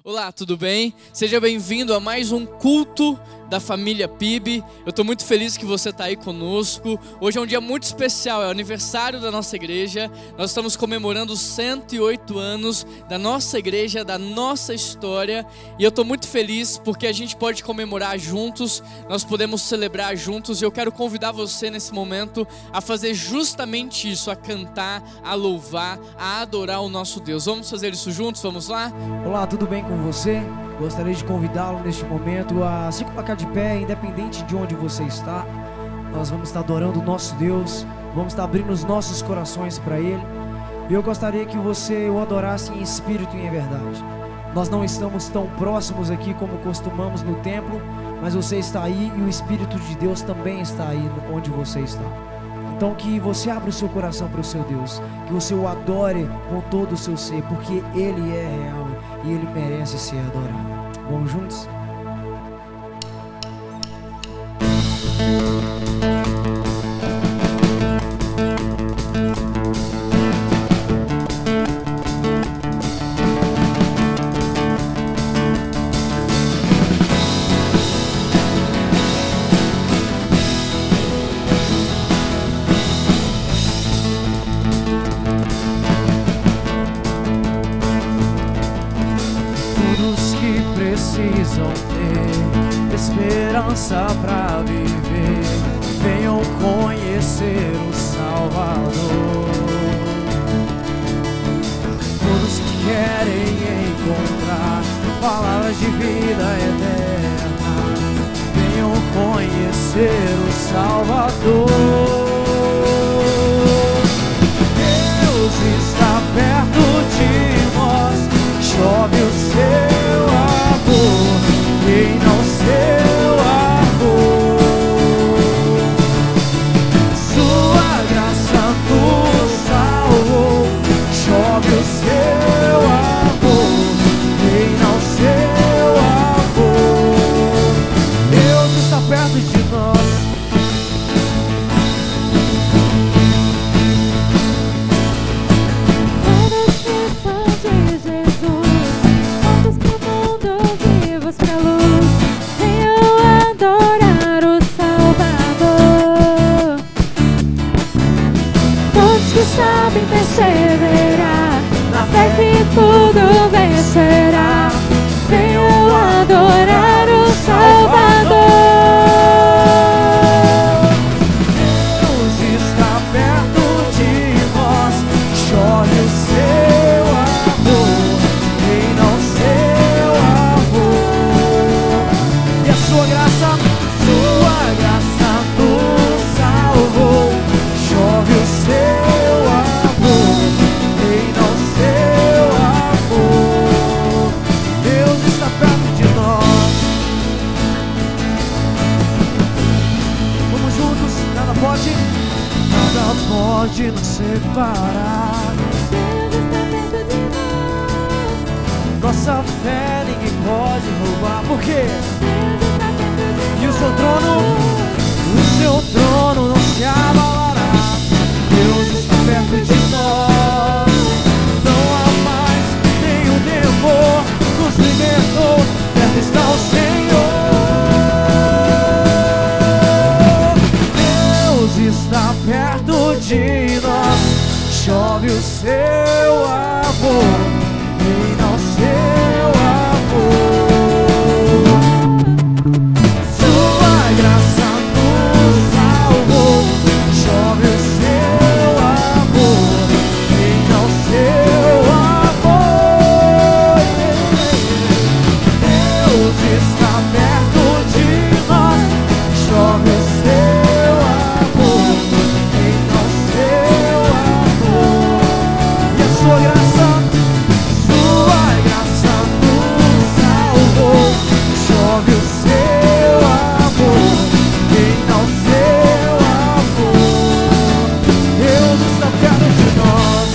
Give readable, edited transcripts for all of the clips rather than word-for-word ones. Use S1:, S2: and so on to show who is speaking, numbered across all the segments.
S1: Olá, tudo bem? Seja bem-vindo a mais um culto da família PIB. Eu estou muito feliz que você está aí conosco. Hoje é um dia muito especial, é o aniversário da nossa igreja. Nós estamos comemorando 108 anos da nossa igreja, da nossa história. E eu estou muito feliz porque a gente pode comemorar juntos, nós podemos celebrar juntos. E eu quero convidar você nesse momento a fazer justamente isso, a cantar, a louvar, a adorar o nosso Deus. Vamos fazer isso juntos? Vamos lá?
S2: Olá, tudo bem com você? Gostaria de convidá-lo neste momento a se colocar de pé, independente de onde você está. Nós vamos estar adorando o nosso Deus, vamos estar abrindo os nossos corações para Ele. E eu gostaria que você o adorasse em espírito e em verdade. Nós não estamos tão próximos aqui como costumamos no templo, mas você está aí e o Espírito de Deus também está aí onde você está. Então que você abra o seu coração para o seu Deus, que você o adore com todo o seu ser, porque Ele é real e Ele merece ser adorado. Vamos juntos?
S3: Precisam ter esperança pra viver, venham conhecer o Salvador. Todos que querem encontrar palavras de vida eterna, venham conhecer o Salvador. Deus está perto de nós, chove o seu amor, quem não seu amor, sua graça nos salvou, chove o seu amor, quem não seu amor, Deus está perto de nós.
S4: Sabem perseverar, na fé que tudo vencerá. Venham adorar o Salvador.
S3: Deus está perto de nós, chove o seu amor, quem não seu amor, e a sua graça nos salvou, chove o seu pode nos separar.
S4: Deus está perto de nós.
S3: Nossa fé ninguém pode roubar. Por quê?
S4: Deus está perto de nós.
S3: E o seu trono não se abalará. Deus está perto de nós. Não há mais nenhum temor, nos libertou. Perto está o Senhor. Deus está perto de nós, chove o seu amor, e não seu amor, sua graça nos salvou, chove o seu amor, e não seu amor. Deus está perto de nós, chove o seu amor, e não seu amor, e a sua graça nos salvou, chove o seu amor, quem não seu amor, Deus está perto de nós.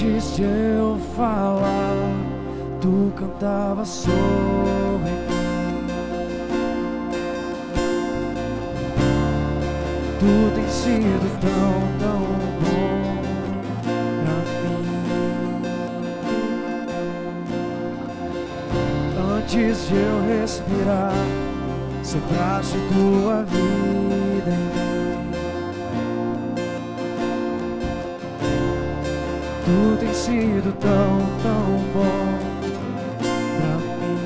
S3: Antes de eu falar, tu cantava sobre mim. Tu tens sido tão, tão bom pra mim. Antes de eu respirar, sopraste tua vida em mim. Tu tens sido tão, tão bom pra mim.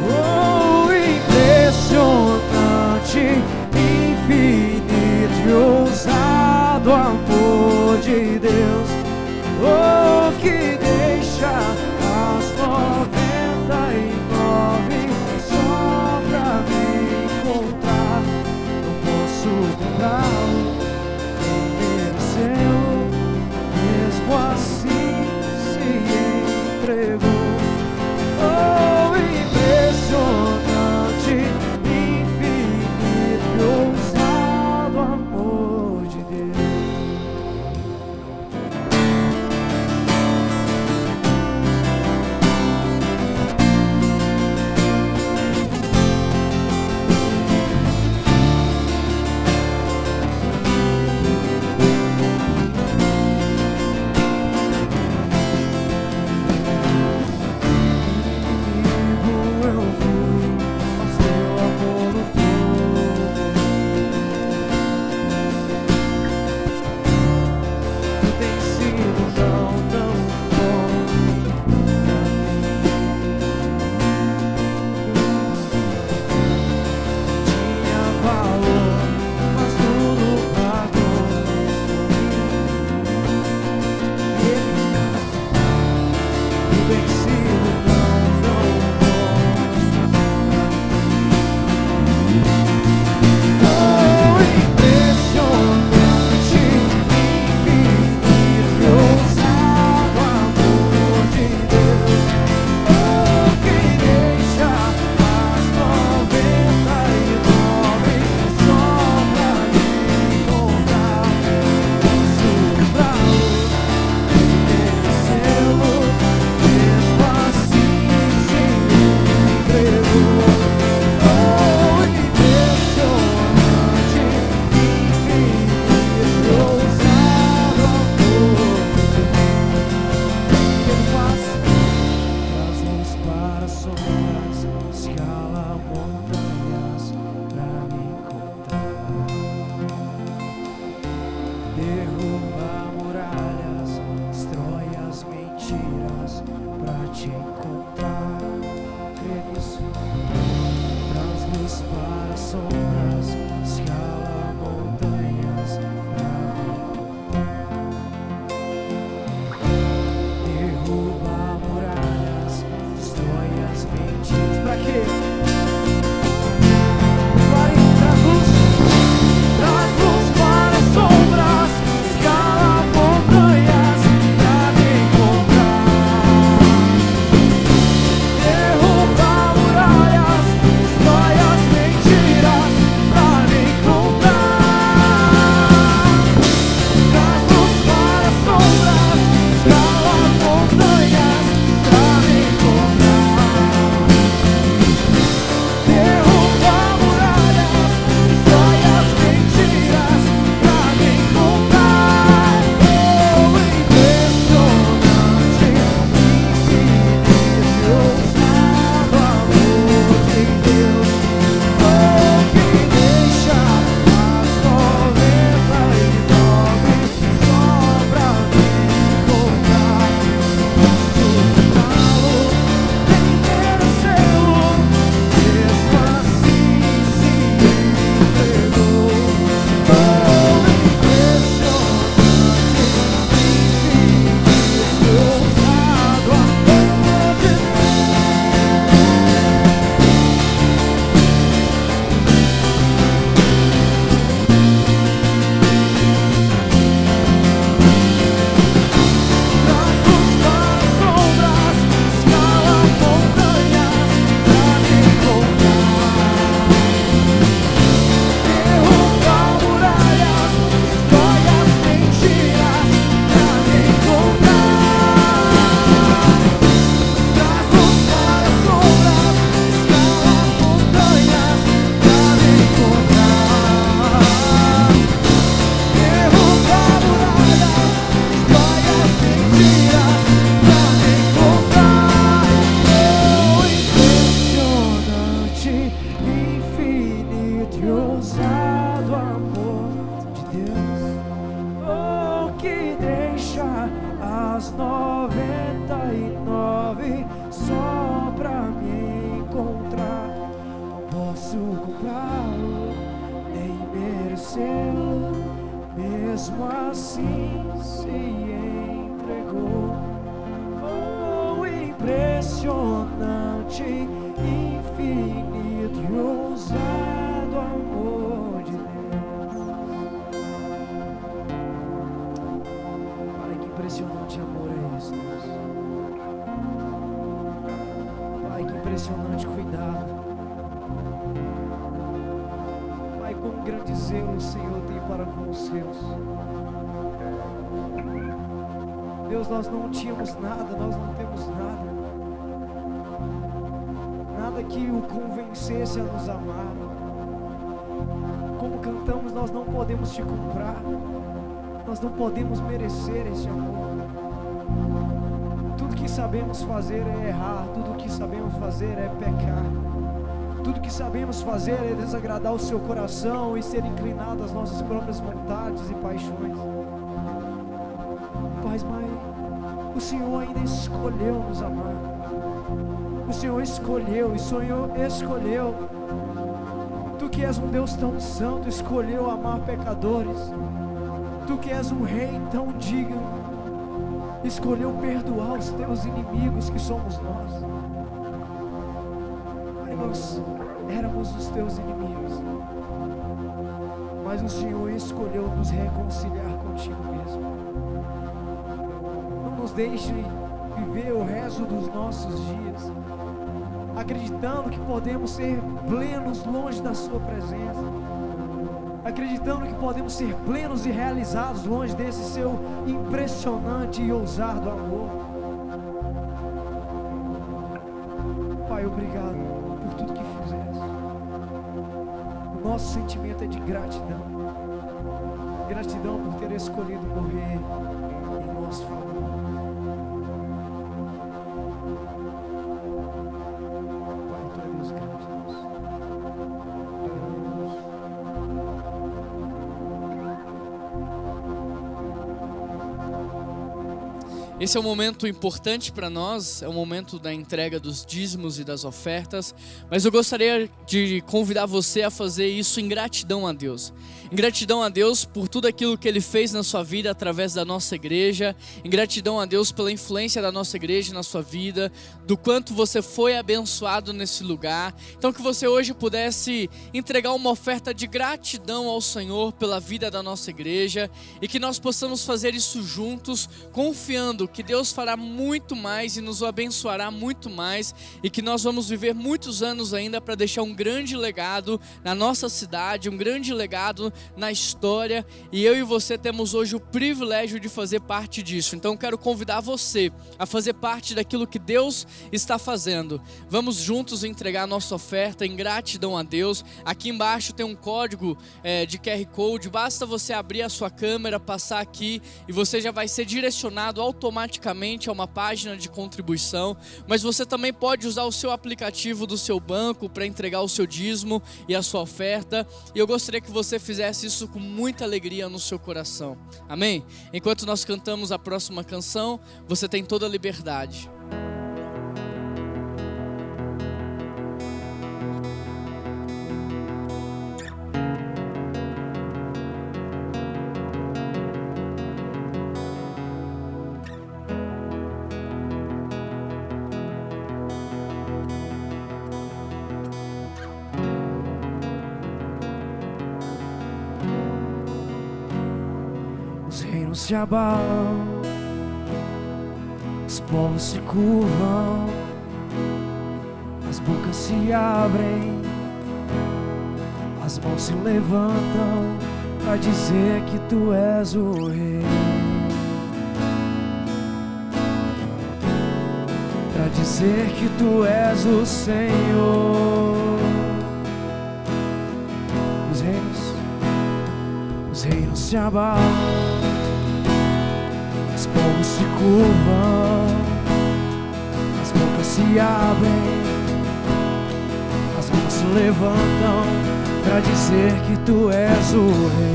S3: Oh, impressionante, infinito e ousado amor de Deus. Oh, que deixa as 99 só pra me encontrar. Não posso comprá-lo, nem mereceu. Mesmo assim se entregou. Oh, impressionante, infinito e ousado amor de Deus. as 99 só pra me encontrar. Posso comprá-lo, nem merecê-lo, mesmo assim se entregou. Oh, impressionante, infinito e ousado amor de Deus. Pai, que impressionante amor é esse, Deus. Pai, que impressionante cuidado. Pai, quão grande zelo o Senhor tem para com os seus. Deus, nós não tínhamos nada, nós não temos nada. Nada que o convencesse a nos amar. Como cantamos, nós não podemos te comprar. Nós não podemos merecer esse amor. Tudo que sabemos fazer é errar. Tudo que sabemos fazer é pecar. Tudo que sabemos fazer é desagradar o seu coração e ser inclinado às nossas próprias vontades e paixões. Pai, mas o Senhor ainda escolheu nos amar. O Senhor escolheu, e o Senhor escolheu. Tu que és um Deus tão santo, escolheu amar pecadores. Tu que és um rei tão digno, escolheu perdoar os teus inimigos, que somos nós. Pai, nós éramos os teus inimigos, mas o Senhor escolheu nos reconciliar contigo mesmo. Não nos deixe viver o resto dos nossos dias acreditando que podemos ser plenos longe da sua presença, acreditando que podemos ser plenos e realizados longe desse seu impressionante e ousado amor. Pai, obrigado por tudo que fizeste. O nosso sentimento é de gratidão. Gratidão por ter escolhido morrer em nosso favor.
S1: Esse é um momento importante para nós, é o momento da entrega dos dízimos e das ofertas, mas eu gostaria de convidar você a fazer isso em gratidão a Deus. Em gratidão a Deus por tudo aquilo que Ele fez na sua vida através da nossa igreja, em gratidão a Deus pela influência da nossa igreja na sua vida, do quanto você foi abençoado nesse lugar. Então que você hoje pudesse entregar uma oferta de gratidão ao Senhor pela vida da nossa igreja e que nós possamos fazer isso juntos, confiando que Deus fará muito mais e nos abençoará muito mais e que nós vamos viver muitos anos ainda para deixar um grande legado na nossa cidade, um grande legado na história, e eu e você temos hoje o privilégio de fazer parte disso. Então quero convidar você a fazer parte daquilo que Deus está fazendo. Vamos juntos entregar a nossa oferta em gratidão a Deus. Aqui embaixo tem um código de QR Code, basta você abrir a sua câmera, passar aqui e você já vai ser direcionado automaticamente a uma página de contribuição, mas você também pode usar o seu aplicativo do seu banco para entregar o seu dízimo e a sua oferta, e eu gostaria que você fizesse isso com muita alegria no seu coração, amém? Enquanto nós cantamos a próxima canção, você tem toda a liberdade.
S3: Se abalam, os povos se curvam, as bocas se abrem, as mãos se levantam para dizer que tu és o rei, para dizer que tu és o Senhor. Os reinos se abalam, os povos se curvam, as bocas se abrem, as mãos se levantam para dizer que tu és o rei,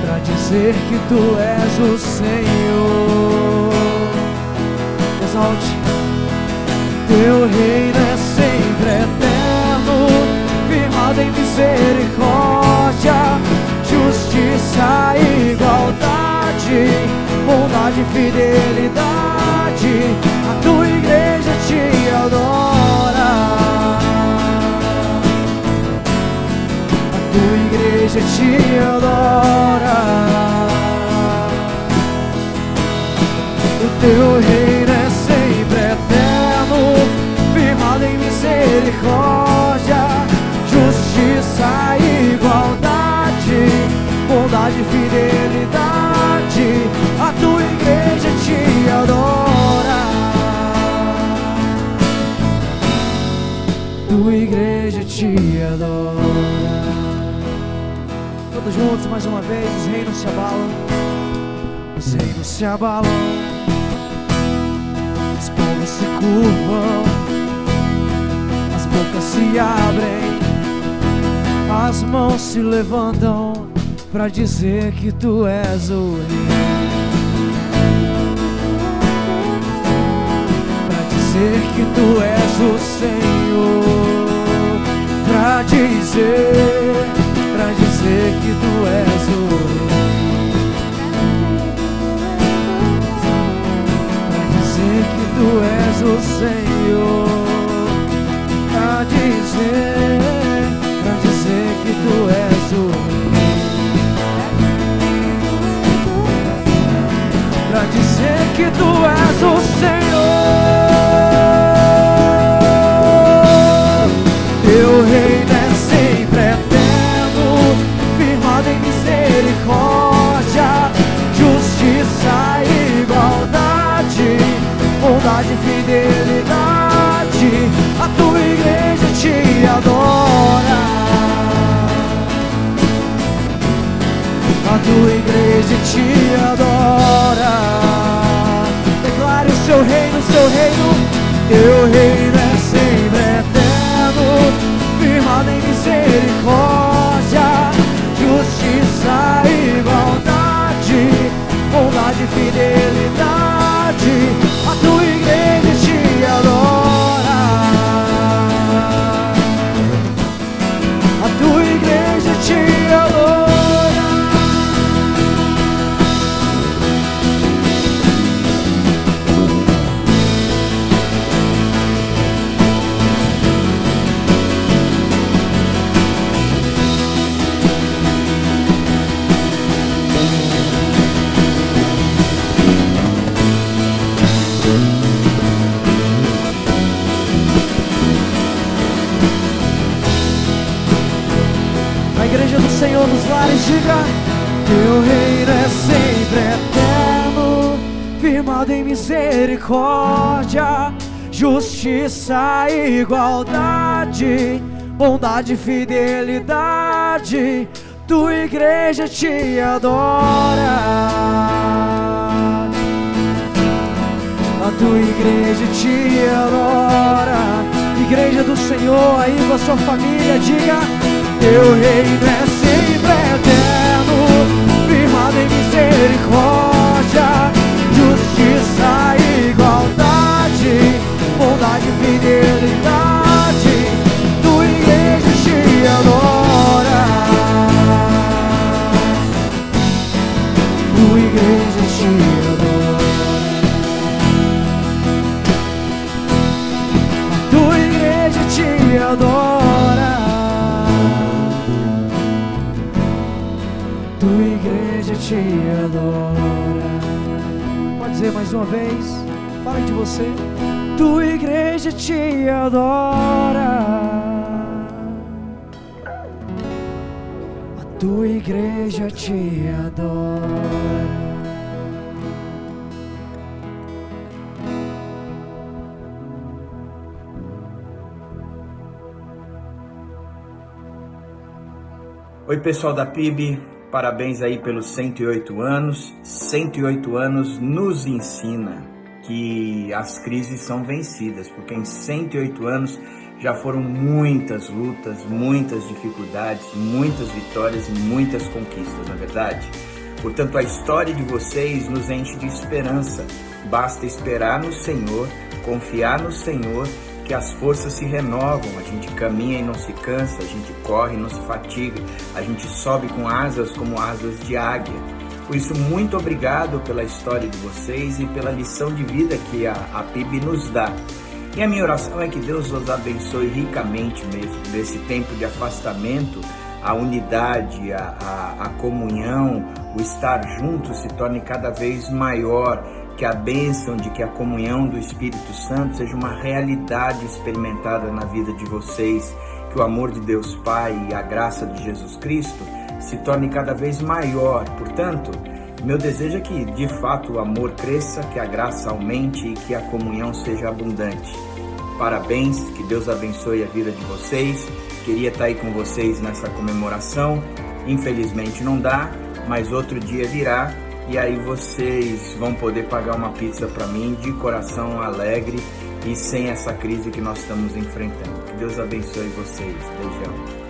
S3: para dizer
S2: dizer que tu és o Senhor. Exalte. Teu reino é sempre eterno, firmado em misericórdia, justiça e igualdade, bondade e fidelidade. A tua igreja te adora. A tua igreja te adora. O teu reino é sempre eterno, firmado em misericórdia, justiça e igualdade, bondade e fidelidade. A tua igreja te adora. Tua igreja te adora. Todos juntos mais uma vez. Os reinos se abalam, os reinos se abalam, os povos se curvam, as bocas se abrem, as mãos se levantam pra dizer que tu és o rei, pra dizer que tu és o Senhor, pra dizer que tu és o rei, pra dizer que tu és o Senhor, pra dizer que tu és o rei, pra dizer que tu és o Senhor. Teu reino é sempre eterno, firmado em misericórdia, justiça e igualdade, bondade e fidelidade. A tua igreja te adora. A tua igreja te adora. Declare o seu reino, teu reino é sempre eterno, firmado em misericórdia, justiça e igualdade, bondade e fidelidade. A tua igreja te adora. A tua igreja te adora. Igreja do Senhor nos lares, diga: teu reino é sempre eterno, firmado em misericórdia, justiça e igualdade, bondade e fidelidade. Tua igreja te adora. A tua igreja te adora. Igreja do Senhor, aí com a sua família, diga: teu reino é sempre eterno, firmado em misericórdia, justiça e igualdade, bondade e fidelidade. Tua igreja te adora. Tua igreja te adora. Tua igreja te adora. Tua igreja te adora. Pode dizer mais uma vez. Fala de você. Tua igreja te adora. A tua igreja te adora.
S5: Oi, pessoal da PIB, parabéns aí pelos 108 anos. 108 anos nos ensina que as crises são vencidas, porque em 108 anos já foram muitas lutas, muitas dificuldades, muitas vitórias e muitas conquistas, não é verdade? Portanto, a história de vocês nos enche de esperança. Basta esperar no Senhor, confiar no Senhor, que as forças se renovam. A gente caminha e não se cansa, a gente corre e não se fatiga, a gente sobe com asas como asas de águia. Por isso, muito obrigado pela história de vocês e pela lição de vida que a PIB nos dá. E a minha oração é que Deus os abençoe ricamente mesmo, nesse tempo de afastamento, a unidade, a comunhão, o estar juntos se torne cada vez maior, que a bênção de que a comunhão do Espírito Santo seja uma realidade experimentada na vida de vocês, que o amor de Deus Pai e a graça de Jesus Cristo se torne cada vez maior. Portanto, meu desejo é que, de fato, o amor cresça, que a graça aumente e que a comunhão seja abundante. Parabéns, que Deus abençoe a vida de vocês. Queria estar aí com vocês nessa comemoração. Infelizmente não dá, mas outro dia virá e aí vocês vão poder pagar uma pizza para mim de coração alegre e sem essa crise que nós estamos enfrentando. Que Deus abençoe vocês. Beijão.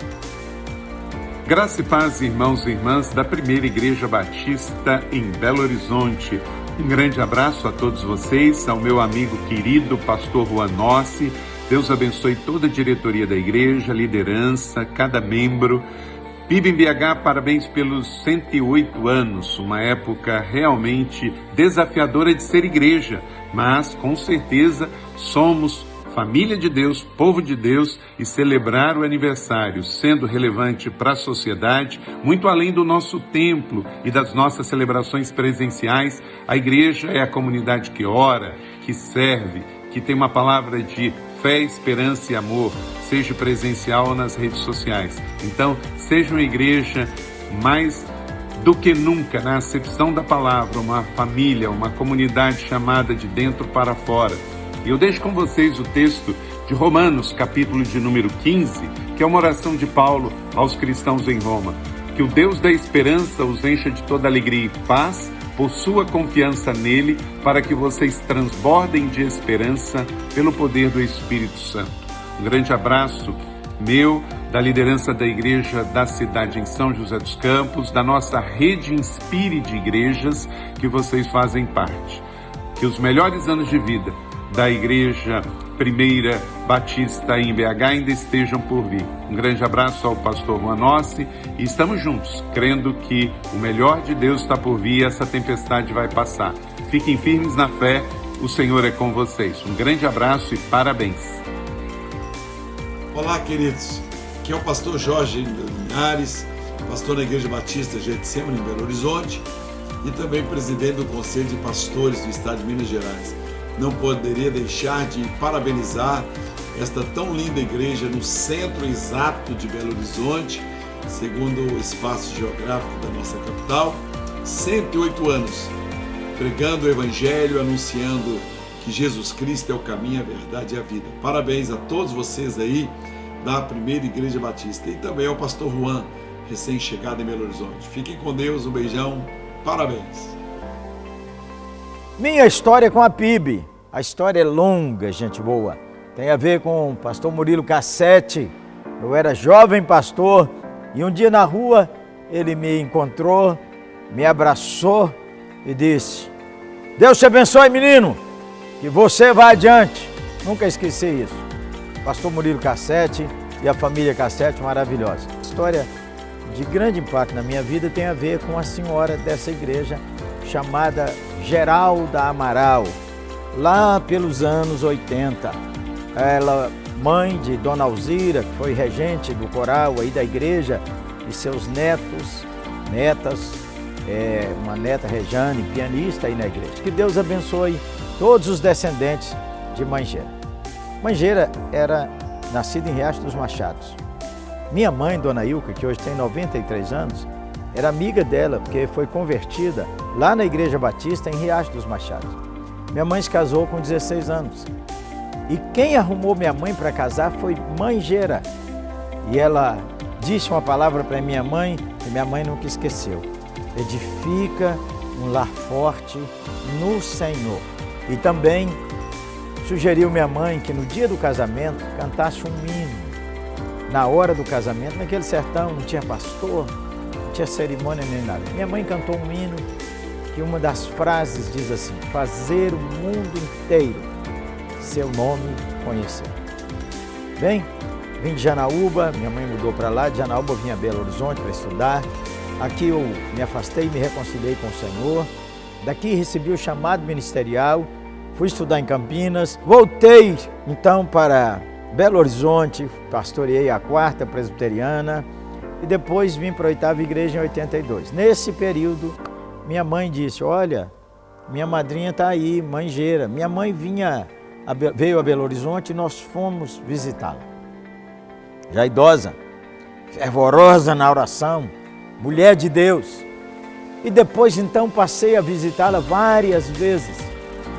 S6: Graça e paz, irmãos e irmãs da Primeira Igreja Batista em Belo Horizonte. Um grande abraço a todos vocês, ao meu amigo querido pastor Juan Nossi. Deus abençoe toda a diretoria da igreja, liderança, cada membro. PIB em BH, parabéns pelos 108 anos, uma época realmente desafiadora de ser igreja, mas com certeza somos família de Deus, povo de Deus, e celebrar o aniversário sendo relevante para a sociedade, muito além do nosso templo e das nossas celebrações presenciais. A igreja é a comunidade que ora, que serve, que tem uma palavra de fé, esperança e amor, seja presencial ou nas redes sociais. Então, seja uma igreja mais do que nunca, na acepção da palavra, uma família, uma comunidade chamada de dentro para fora. E eu deixo com vocês o texto de Romanos, capítulo de número 15, que é uma oração de Paulo aos cristãos em Roma. Que o Deus da esperança os encha de toda alegria e paz por sua confiança nele, para que vocês transbordem de esperança pelo poder do Espírito Santo. Um grande abraço meu, da liderança da igreja da cidade em São José dos Campos, da nossa rede Inspire de igrejas que vocês fazem parte. Que os melhores anos de vida da Igreja Primeira Batista em BH ainda estejam por vir. Um grande abraço ao pastor Juan Nossi e estamos juntos, crendo que o melhor de Deus está por vir e essa tempestade vai passar. Fiquem firmes na fé, o Senhor é com vocês. Um grande abraço e parabéns.
S7: Olá, queridos. Aqui é o pastor Jorge Linhares, pastor da Igreja Batista Getsemane em Belo Horizonte e também presidente do Conselho de Pastores do Estado de Minas Gerais. Não poderia deixar de parabenizar esta tão linda igreja no centro exato de Belo Horizonte, segundo o espaço geográfico da nossa capital. 108 anos, pregando o Evangelho, anunciando que Jesus Cristo é o caminho, a verdade e a vida. Parabéns a todos vocês aí da Primeira Igreja Batista e também ao pastor Juan, recém-chegado em Belo Horizonte. Fiquem com Deus, um beijão, parabéns.
S3: Minha história com a PIB, a história é longa, gente boa. Tem a ver com o pastor Murilo Cassete. Eu era jovem pastor e um dia na rua ele me encontrou, me abraçou e disse: Deus te abençoe, menino, que você vá adiante. Nunca esqueci isso. Pastor Murilo Cassete e a família Cassete maravilhosa. História de grande impacto na minha vida tem a ver com a senhora dessa igreja chamada Geralda Amaral, lá pelos anos 80. Ela, mãe de Dona Alzira, que foi regente do coral aí da igreja, e seus netos, netas, uma neta Rejane, pianista aí na igreja. Que Deus abençoe todos os descendentes de Manjeira. Manjeira era nascida em Riacho dos Machados. Minha mãe, Dona Ilka, que hoje tem 93 anos, era amiga dela, porque foi convertida lá na Igreja Batista, em Riacho dos Machados. Minha mãe se casou com 16 anos. E quem arrumou minha mãe para casar foi Manjeira. E ela disse uma palavra para minha mãe, que minha mãe nunca esqueceu. Edifica um lar forte no Senhor. E também sugeriu minha mãe que no dia do casamento cantasse um hino. Na hora do casamento, naquele sertão, não tinha pastor, não
S8: tinha cerimônia nem nada. Minha mãe cantou um hino que uma das frases diz assim: fazer o mundo inteiro seu nome conhecer. Bem, vim de Janaúba, minha mãe mudou para lá, de Janaúba vim a Belo Horizonte para estudar. Aqui eu me afastei e me reconciliei com o Senhor. Daqui recebi o chamado ministerial, fui estudar em Campinas. Voltei então para Belo Horizonte, pastoreei a 4ª Presbiteriana e depois vim para a 8ª Igreja em 82. Nesse período, minha mãe disse: olha, minha madrinha está aí, manjeira. Minha mãe veio a Belo Horizonte e nós fomos visitá-la. Já idosa, fervorosa na oração, mulher de Deus. E depois então passei a visitá-la várias vezes.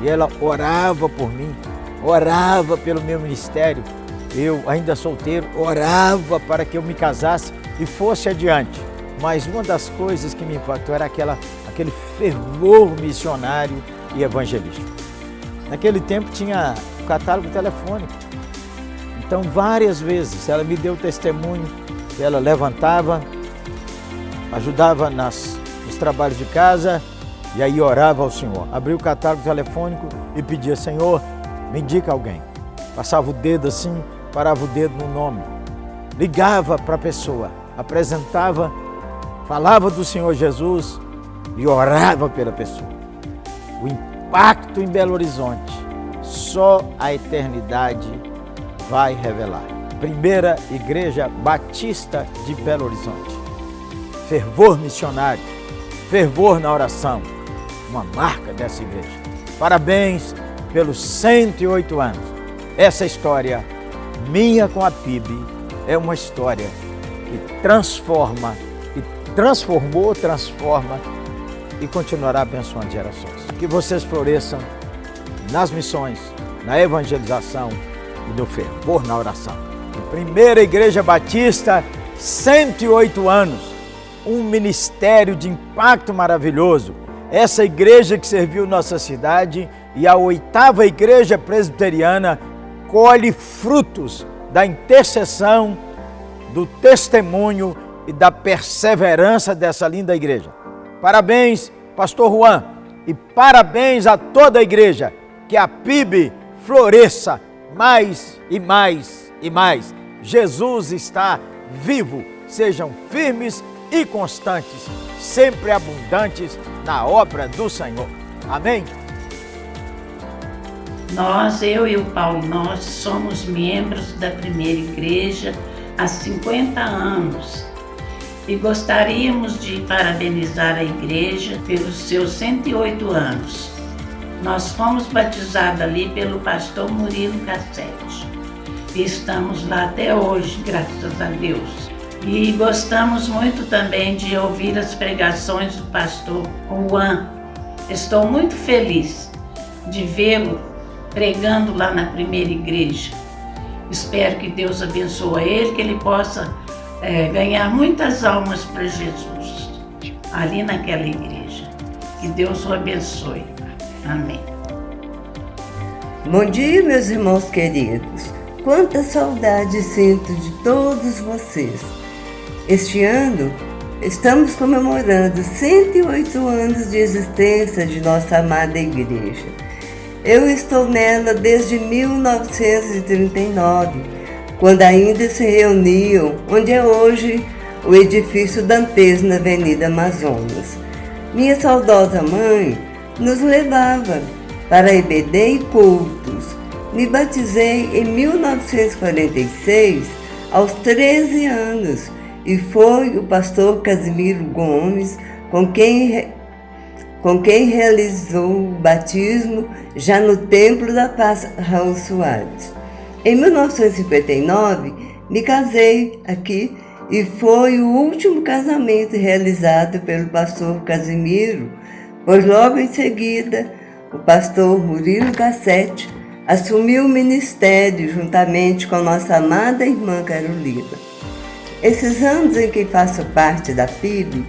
S8: E ela orava por mim, orava pelo meu ministério. Eu, ainda solteiro, orava para que eu me casasse e fosse adiante. Mas uma das coisas que me impactou era aquele fervor missionário e evangelístico. Naquele tempo tinha o catálogo telefônico. Então, várias vezes ela me deu testemunho, ela levantava, ajudava nos trabalhos de casa e aí orava ao Senhor. Abria o catálogo telefônico e pedia: Senhor, me indica alguém. Passava o dedo assim, parava o dedo no nome. Ligava para a pessoa, apresentava, falava do Senhor Jesus e orava pela pessoa. O impacto em Belo Horizonte, só a eternidade vai revelar. Primeira Igreja Batista de Belo Horizonte. Fervor missionário, fervor na oração, uma marca dessa igreja. Parabéns pelos 108 anos. Essa história minha com a PIB é uma história que transforma, transforma e continuará abençoando gerações. Que vocês floresçam nas missões, na evangelização e no fervor na oração. Primeira Igreja Batista, 108 anos, um ministério de impacto maravilhoso. Essa igreja que serviu nossa cidade e a 8ª Igreja Presbiteriana colhe frutos da intercessão, do testemunho e da perseverança dessa linda igreja. Parabéns, Pastor Juan, e parabéns a toda a igreja. Que a PIB floresça mais e mais e mais. Jesus está vivo. Sejam firmes e constantes, sempre abundantes na obra do Senhor. Amém?
S9: Eu e o Paulo, nós somos membros da Primeira Igreja há 50 anos e gostaríamos de parabenizar a igreja pelos seus 108 anos. Nós fomos batizados ali pelo pastor Murilo Cassete e estamos lá até hoje, graças a Deus. E gostamos muito também de ouvir as pregações do pastor Juan. Estou muito feliz de vê-lo pregando lá na Primeira Igreja. Espero que Deus abençoe ele, que ele possa ganhar muitas almas para Jesus ali naquela igreja. Que Deus o abençoe. Amém.
S10: Bom dia, meus irmãos queridos. Quanta saudade sinto de todos vocês. Este ano, estamos comemorando 108 anos de existência de nossa amada igreja. Eu estou nela desde 1939, quando ainda se reuniam onde é hoje o edifício Dantes, na Avenida Amazonas. Minha saudosa mãe nos levava para EBD e cultos. Me batizei em 1946, aos 13 anos, e foi o pastor Casimiro Gomes com quem realizou o batismo já no Templo da Paz, Raul Soares. Em 1959, me casei aqui e foi o último casamento realizado pelo pastor Casimiro, pois logo em seguida o pastor Murilo Cassete assumiu o ministério juntamente com nossa amada irmã Carolina. Esses anos em que faço parte da PIB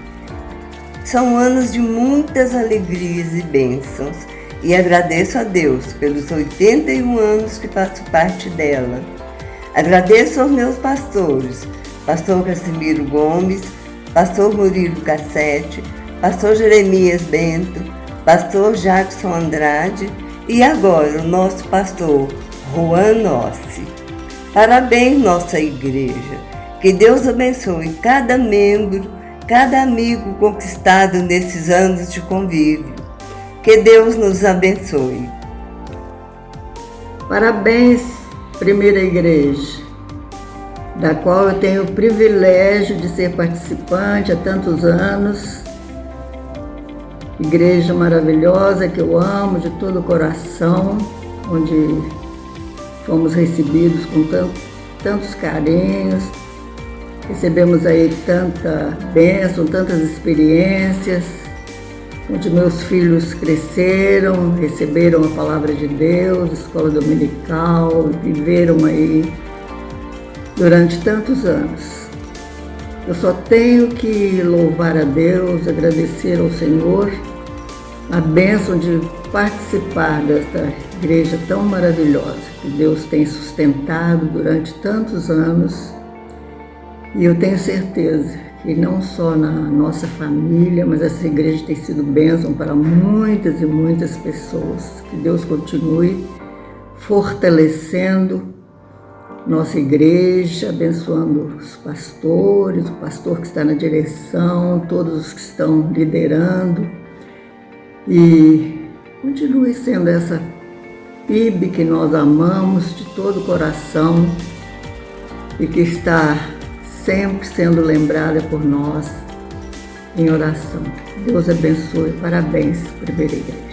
S10: são anos de muitas alegrias e bênçãos e agradeço a Deus pelos 81 anos que faço parte dela. Agradeço aos meus pastores, pastor Casimiro Gomes, pastor Murilo Cassete, pastor Jeremias Bento, pastor Jackson Andrade e agora o nosso pastor Juan Nossi. Parabéns, nossa igreja. Que Deus abençoe cada membro, cada amigo conquistado nesses anos de convívio. Que Deus nos abençoe.
S11: Parabéns, Primeira Igreja, da qual eu tenho o privilégio de ser participante há tantos anos. Igreja maravilhosa que eu amo de todo o coração, onde fomos recebidos com tantos carinhos, recebemos aí tanta bênção, tantas experiências, onde meus filhos cresceram, receberam a palavra de Deus, escola dominical, viveram aí durante tantos anos. Eu só tenho que louvar a Deus, agradecer ao Senhor a bênção de participar desta igreja tão maravilhosa que Deus tem sustentado durante tantos anos. E eu tenho certeza que não só na nossa família, mas essa igreja tem sido bênção para muitas e muitas pessoas. Que Deus continue fortalecendo nossa igreja, abençoando os pastores, o pastor que está na direção, todos os que estão liderando. E continue sendo essa PIB que nós amamos de todo o coração e que está sempre sendo lembrada por nós em oração. Deus abençoe. Parabéns, Primeira Igreja.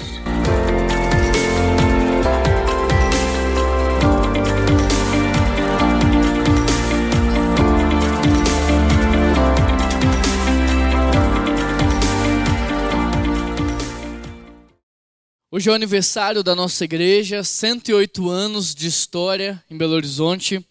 S1: Hoje é o aniversário da nossa igreja, 108 anos de história em Belo Horizonte.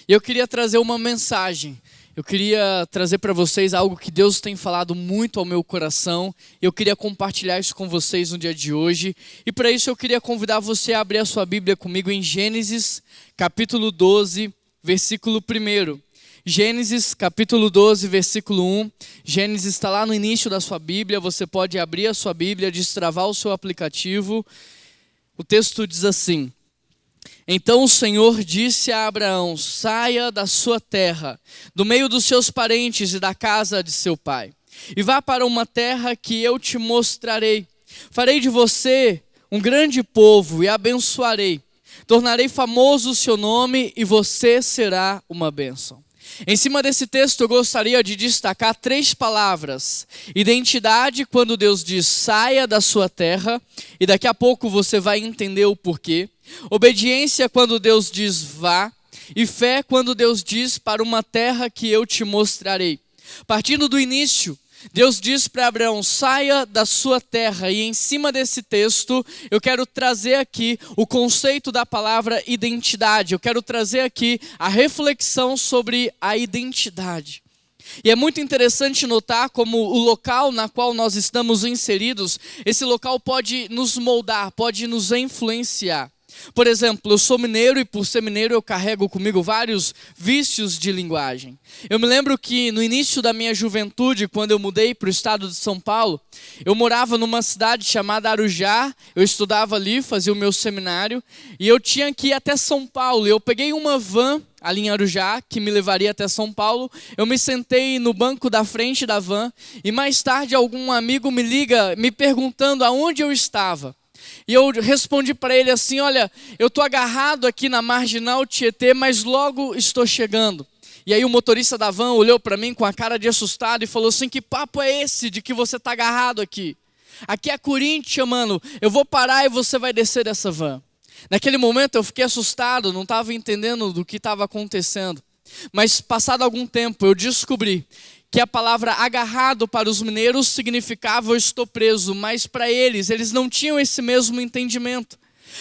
S1: E eu queria trazer uma mensagem. Eu queria trazer para vocês algo que Deus tem falado muito ao meu coração. E eu queria compartilhar isso com vocês no dia de hoje. E para isso eu queria convidar você a abrir a sua Bíblia comigo em Gênesis, capítulo 12, versículo 1. Gênesis, capítulo 12, versículo 1. Gênesis está lá no início da sua Bíblia. Você pode abrir a sua Bíblia, destravar o seu aplicativo. O texto diz assim: Então o Senhor disse a Abraão: saia da sua terra, do meio dos seus parentes e da casa de seu pai, e vá para uma terra que eu te mostrarei. Farei de você um grande povo e abençoarei. Tornarei famoso o seu nome e você será uma bênção. Em cima desse texto eu gostaria de destacar 3 palavras: identidade, quando Deus diz saia da sua terra, e daqui a pouco você vai entender o porquê. Obediência, quando Deus diz vá, e fé, quando Deus diz para uma terra que eu te mostrarei. Partindo do início, Deus diz para Abraão: saia da sua terra. E em cima desse texto eu quero trazer aqui o conceito da palavra identidade. Eu quero trazer aqui a reflexão sobre a identidade. E é muito interessante notar como o local na qual nós estamos inseridos, esse local pode nos moldar, pode nos influenciar. Por exemplo, eu sou mineiro e por ser mineiro eu carrego comigo vários vícios de linguagem. Eu me lembro que no início da minha juventude, quando eu mudei para o estado de São Paulo, eu morava numa cidade chamada Arujá, eu estudava ali, fazia o meu seminário, e eu tinha que ir até São Paulo. Eu peguei uma van ali em Arujá, que me levaria até São Paulo. Eu me sentei no banco da frente da van, e mais tarde algum amigo me liga, me perguntando aonde eu estava. E eu respondi para ele assim: olha, eu estou agarrado aqui na Marginal Tietê, mas logo estou chegando. E aí o motorista da van olhou para mim com a cara de assustado e falou assim: que papo é esse de que você está agarrado aqui? Aqui é Corinthians, mano, eu vou parar e você vai descer dessa van. Naquele momento eu fiquei assustado, não estava entendendo do que estava acontecendo. Mas passado algum tempo eu descobri que a palavra agarrado para os mineiros significava eu estou preso, mas para eles não tinham esse mesmo entendimento.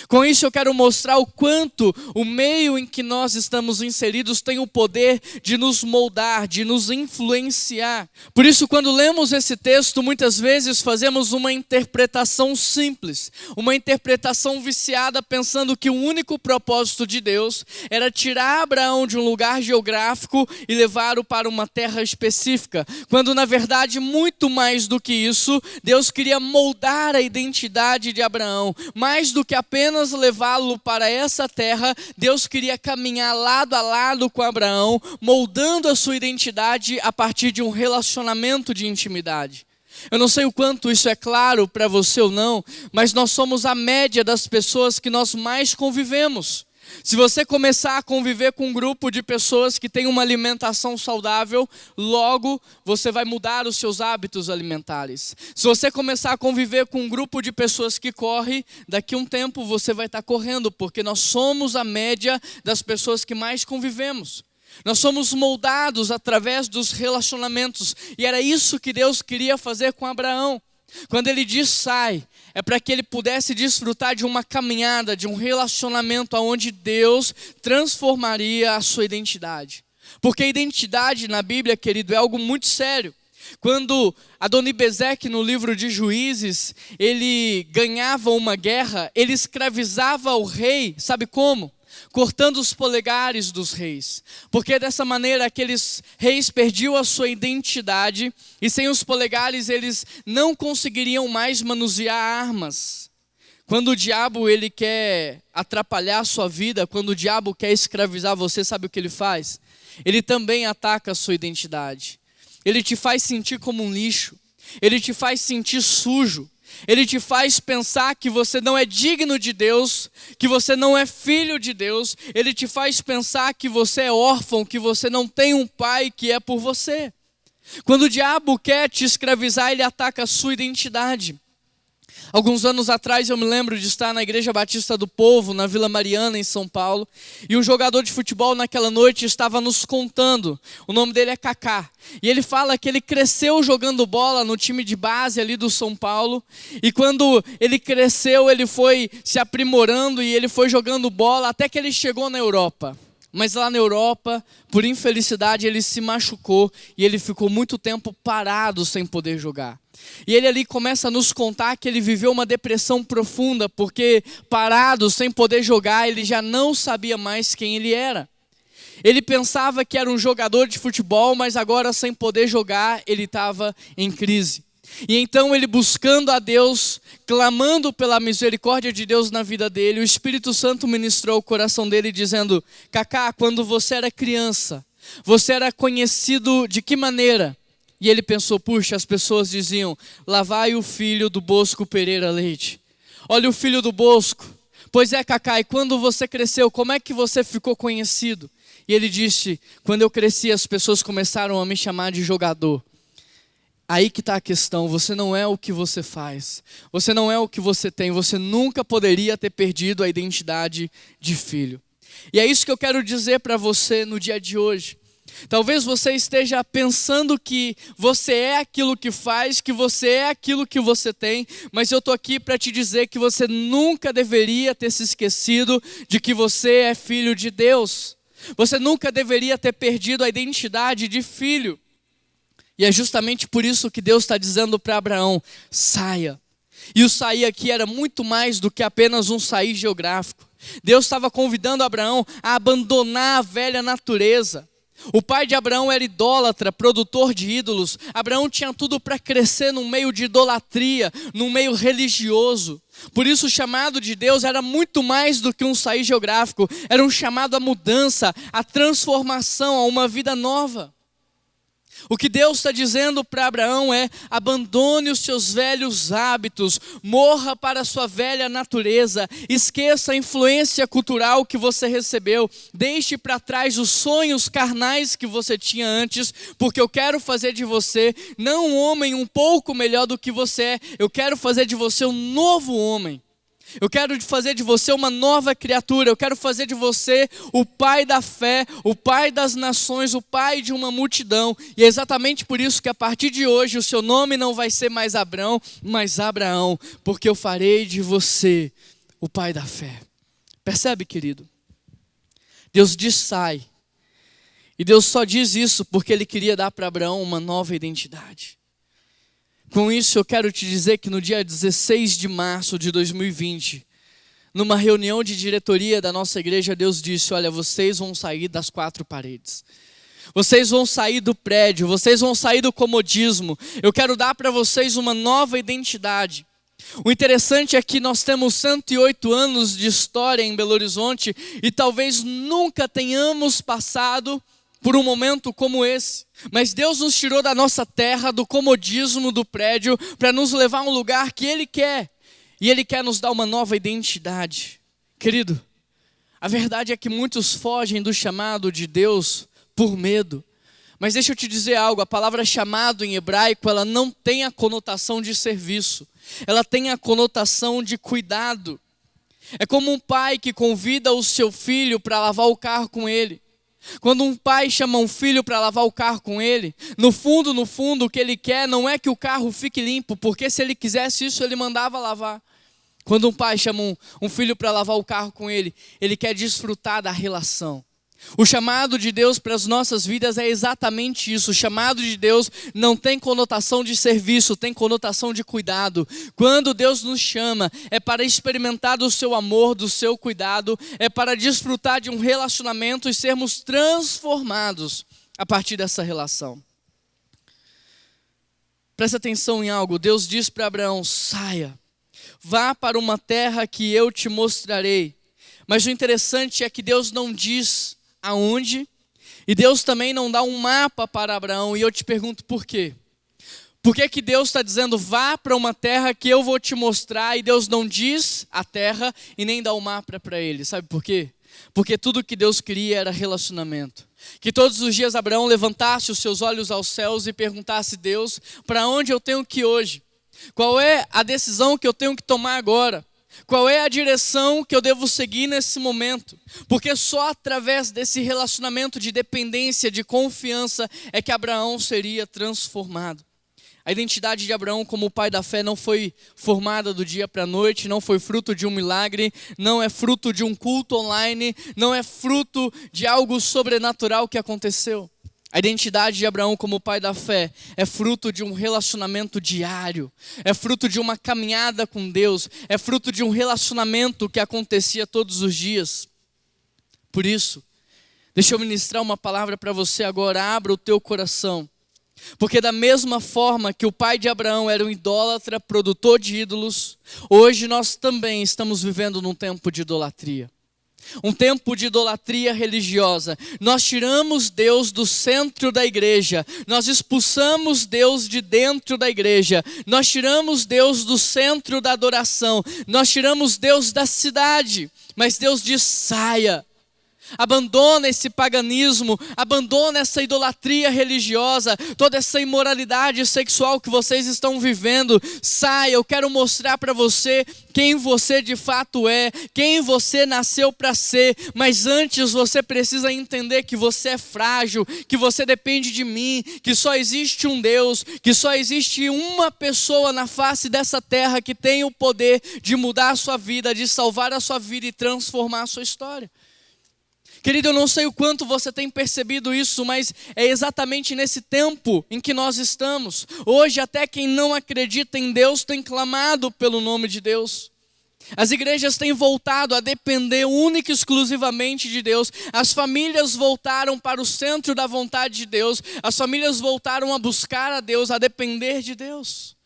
S1: Com isso eu quero mostrar o quanto o meio em que nós estamos inseridos tem o poder de nos moldar, de nos influenciar. Por isso, quando lemos esse texto, muitas vezes fazemos uma interpretação simples, uma interpretação viciada, pensando que o único propósito de Deus era tirar Abraão de um lugar geográfico e levá-lo para uma terra específica, quando na verdade, muito mais do que isso, Deus queria moldar a identidade de Abraão, mais do que apenas levá-lo para essa terra. Deus queria caminhar lado a lado com Abraão, moldando a sua identidade a partir de um relacionamento de intimidade. Eu não sei o quanto isso é claro para você ou não, mas nós somos a média das pessoas que nós mais convivemos. Se você começar a conviver com um grupo de pessoas que tem uma alimentação saudável, logo você vai mudar os seus hábitos alimentares. Se você começar a conviver com um grupo de pessoas que corre, daqui a um tempo você vai estar correndo, porque nós somos a média das pessoas que mais convivemos. Nós somos moldados através dos relacionamentos, e era isso que Deus queria fazer com Abraão. Quando ele diz sai, é para que ele pudesse desfrutar de uma caminhada, de um relacionamento onde Deus transformaria a sua identidade. Porque a identidade na Bíblia, querido, é algo muito sério. Quando Adoni-Bezeque, no livro de Juízes, ele ganhava uma guerra, ele escravizava o rei, sabe como? Cortando os polegares dos reis, porque dessa maneira aqueles reis perdiam a sua identidade e sem os polegares eles não conseguiriam mais manusear armas. Quando o diabo ele quer atrapalhar a sua vida, quando o diabo quer escravizar você, sabe o que ele faz? Ele também ataca a sua identidade. Ele te faz sentir como um lixo, ele te faz sentir sujo. Ele te faz pensar que você não é digno de Deus, que você não é filho de Deus. Ele te faz pensar que você é órfão, que você não tem um pai que é por você. Quando o diabo quer te escravizar, ele ataca a sua identidade. Alguns anos atrás eu me lembro de estar na Igreja Batista do Povo, na Vila Mariana, em São Paulo, e um jogador de futebol naquela noite estava nos contando, o nome dele é Kaká, e ele fala que ele cresceu jogando bola no time de base ali do São Paulo, e quando ele cresceu ele foi se aprimorando e ele foi jogando bola até que ele chegou na Europa. Mas lá na Europa, por infelicidade, ele se machucou e ele ficou muito tempo parado sem poder jogar. E ele ali começa a nos contar que ele viveu uma depressão profunda, porque parado, sem poder jogar, ele já não sabia mais quem ele era. Ele pensava que era um jogador de futebol, mas agora sem poder jogar, ele estava em crise. E então ele buscando a Deus, clamando pela misericórdia de Deus na vida dele, o Espírito Santo ministrou o coração dele dizendo: Kaká, quando você era criança, você era conhecido de que maneira? E ele pensou, puxa, as pessoas diziam, lá vai o filho do Bosco Pereira Leite. Olha o filho do Bosco. Pois é, Kaká, e quando você cresceu, como é que você ficou conhecido? E ele disse, quando eu cresci, as pessoas começaram a me chamar de jogador. Aí que está a questão, você não é o que você faz, você não é o que você tem, você nunca poderia ter perdido a identidade de filho. E é isso que eu quero dizer para você no dia de hoje. Talvez você esteja pensando que você é aquilo que faz, que você é aquilo que você tem, mas eu estou aqui para te dizer que você nunca deveria ter se esquecido de que você é filho de Deus. Você nunca deveria ter perdido a identidade de filho. E é justamente por isso que Deus está dizendo para Abraão, saia. E o sair aqui era muito mais do que apenas um sair geográfico. Deus estava convidando Abraão a abandonar a velha natureza. O pai de Abraão era idólatra, produtor de ídolos. Abraão tinha tudo para crescer num meio de idolatria, num meio religioso. Por isso o chamado de Deus era muito mais do que um sair geográfico. Era um chamado à mudança, à transformação, a uma vida nova. O que Deus está dizendo para Abraão é, abandone os seus velhos hábitos, morra para a sua velha natureza, esqueça a influência cultural que você recebeu, deixe para trás os sonhos carnais que você tinha antes, porque eu quero fazer de você não um homem um pouco melhor do que você é, eu quero fazer de você um novo homem. Eu quero fazer de você uma nova criatura, eu quero fazer de você o pai da fé, o pai das nações, o pai de uma multidão. E é exatamente por isso que a partir de hoje o seu nome não vai ser mais Abrão, mas Abraão, porque eu farei de você o pai da fé. Percebe, querido? Deus diz sai. E Deus só diz isso porque Ele queria dar para Abraão uma nova identidade. Com isso eu quero te dizer que no dia 16 de março de 2020, numa reunião de diretoria da nossa igreja, Deus disse: olha, vocês vão sair das 4 paredes. Vocês vão sair do prédio, vocês vão sair do comodismo. Eu quero dar para vocês uma nova identidade. O interessante é que nós temos 108 anos de história em Belo Horizonte e talvez nunca tenhamos passado por um momento como esse. Mas Deus nos tirou da nossa terra, do comodismo do prédio, para nos levar a um lugar que Ele quer. E Ele quer nos dar uma nova identidade. Querido, a verdade é que muitos fogem do chamado de Deus por medo. Mas deixa eu te dizer algo, a palavra chamado em hebraico, ela não tem a conotação de serviço. Ela tem a conotação de cuidado. É como um pai que convida o seu filho para lavar o carro com ele. Quando um pai chama um filho para lavar o carro com ele, no fundo, o que ele quer não é que o carro fique limpo, porque se ele quisesse isso, ele mandava lavar. Quando um pai chama um filho para lavar o carro com ele, ele quer desfrutar da relação. O chamado de Deus para as nossas vidas é exatamente isso. O chamado de Deus não tem conotação de serviço, tem conotação de cuidado. Quando Deus nos chama, é para experimentar do seu amor, do seu cuidado, é para desfrutar de um relacionamento e sermos transformados a partir dessa relação. Presta atenção em algo. Deus diz para Abraão: saia, vá para uma terra que eu te mostrarei. Mas o interessante é que Deus não diz aonde, e Deus também não dá um mapa para Abraão. E eu te pergunto por quê? Por que que Deus está dizendo vá para uma terra que eu vou te mostrar, e Deus não diz a terra e nem dá o mapa para ele? Sabe por quê? Porque tudo que Deus queria era relacionamento. Que todos os dias Abraão levantasse os seus olhos aos céus e perguntasse: Deus, para onde eu tenho que ir hoje? Qual é a decisão que eu tenho que tomar agora? Qual é a direção que eu devo seguir nesse momento? Porque só através desse relacionamento de dependência, de confiança, é que Abraão seria transformado. A identidade de Abraão como pai da fé não foi formada do dia para a noite, não foi fruto de um milagre, não é fruto de um culto online, não é fruto de algo sobrenatural que aconteceu. A identidade de Abraão como pai da fé é fruto de um relacionamento diário, é fruto de uma caminhada com Deus, é fruto de um relacionamento que acontecia todos os dias. Por isso, deixa eu ministrar uma palavra para você agora. Abra o teu coração, porque da mesma forma que o pai de Abraão era um idólatra, produtor de ídolos, hoje nós também estamos vivendo num tempo de idolatria. Um tempo de idolatria religiosa. Nós tiramos Deus do centro da igreja. Nós expulsamos Deus de dentro da igreja. Nós tiramos Deus do centro da adoração. Nós tiramos Deus da cidade. Mas Deus diz: saia. Abandona esse paganismo, abandona essa idolatria religiosa, toda essa imoralidade sexual que vocês estão vivendo. Saia, eu quero mostrar para você quem você de fato é, quem você nasceu para ser. Mas antes você precisa entender que você é frágil, que você depende de mim, que só existe um Deus, que só existe uma pessoa na face dessa terra que tem o poder de mudar a sua vida, de salvar a sua vida e transformar a sua história. Querido, eu não sei o quanto você tem percebido isso, mas é exatamente nesse tempo em que nós estamos. Hoje até quem não acredita em Deus tem clamado pelo nome de Deus. As igrejas têm voltado a depender única e exclusivamente de Deus. As famílias voltaram para o centro da vontade de Deus. As famílias voltaram a buscar a Deus, a depender de Deus.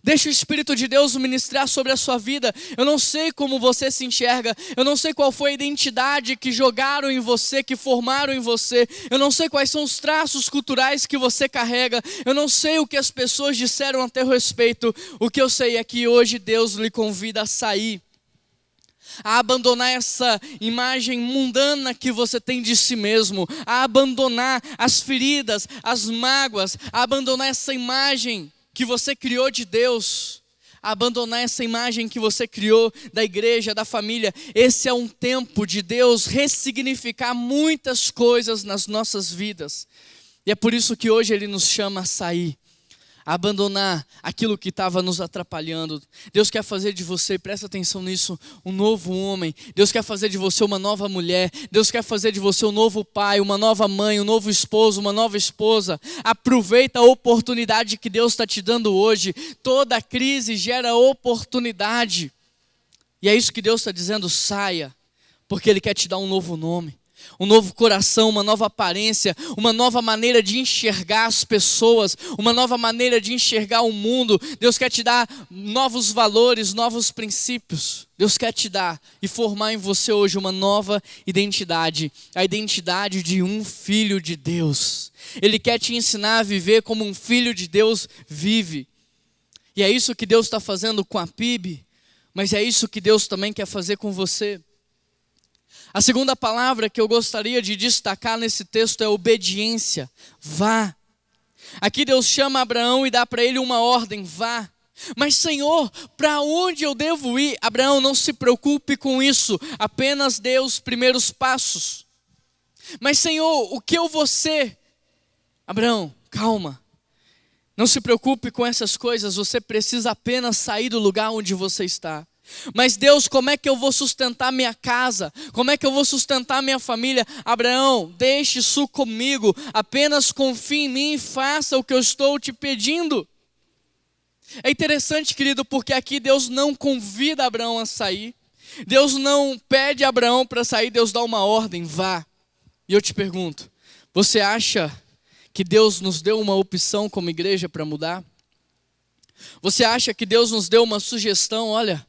S1: Deixa o Espírito de Deus ministrar sobre a sua vida. Eu não sei como você se enxerga. Eu não sei qual foi a identidade que jogaram em você, que formaram em você. Eu não sei quais são os traços culturais que você carrega. Eu não sei o que as pessoas disseram a teu respeito. O que eu sei é que hoje Deus lhe convida a sair, a abandonar essa imagem mundana que você tem de si mesmo, a abandonar as feridas, as mágoas, a abandonar essa imagem que você criou de Deus, a abandonar essa imagem que você criou da igreja, da família. Esse é um tempo de Deus ressignificar muitas coisas nas nossas vidas. E é por isso que hoje Ele nos chama a sair. a abandonar aquilo que estava nos atrapalhando. Deus quer fazer de você, presta atenção nisso, um novo homem. Deus quer fazer de você uma nova mulher. Deus quer fazer de você um novo pai, uma nova mãe, um novo esposo, uma nova esposa. Aproveita a oportunidade que Deus está te dando hoje. Toda crise gera oportunidade. E é isso que Deus está dizendo, saia, porque Ele quer te dar um novo nome. Um novo coração, uma nova aparência, uma nova maneira de enxergar as pessoas, uma nova maneira de enxergar o mundo. Deus quer te dar novos valores, novos princípios. Deus quer te dar e formar em você hoje uma nova identidade, a identidade de um filho de Deus. Ele quer te ensinar a viver como um filho de Deus vive. E é isso que Deus está fazendo com a PIB, mas é isso que Deus também quer fazer com você. A segunda palavra que eu gostaria de destacar nesse texto é obediência. Vá. Aqui Deus chama Abraão e dá para ele uma ordem, vá. Mas Senhor, para onde eu devo ir? Abraão, não se preocupe com isso, apenas dê os primeiros passos. Mas Senhor, o que eu vou ser? Abraão, calma. Não se preocupe com essas coisas, você precisa apenas sair do lugar onde você está. Mas Deus, como é que eu vou sustentar minha casa? Como é que eu vou sustentar minha família? Abraão, deixe isso comigo, apenas confie em mim e faça o que eu estou te pedindo. É interessante, querido, porque aqui Deus não convida Abraão a sair. Deus não pede a Abraão para sair, Deus dá uma ordem, vá. E eu te pergunto, você acha que Deus nos deu uma opção como igreja para mudar? Você acha que Deus nos deu uma sugestão? Olha,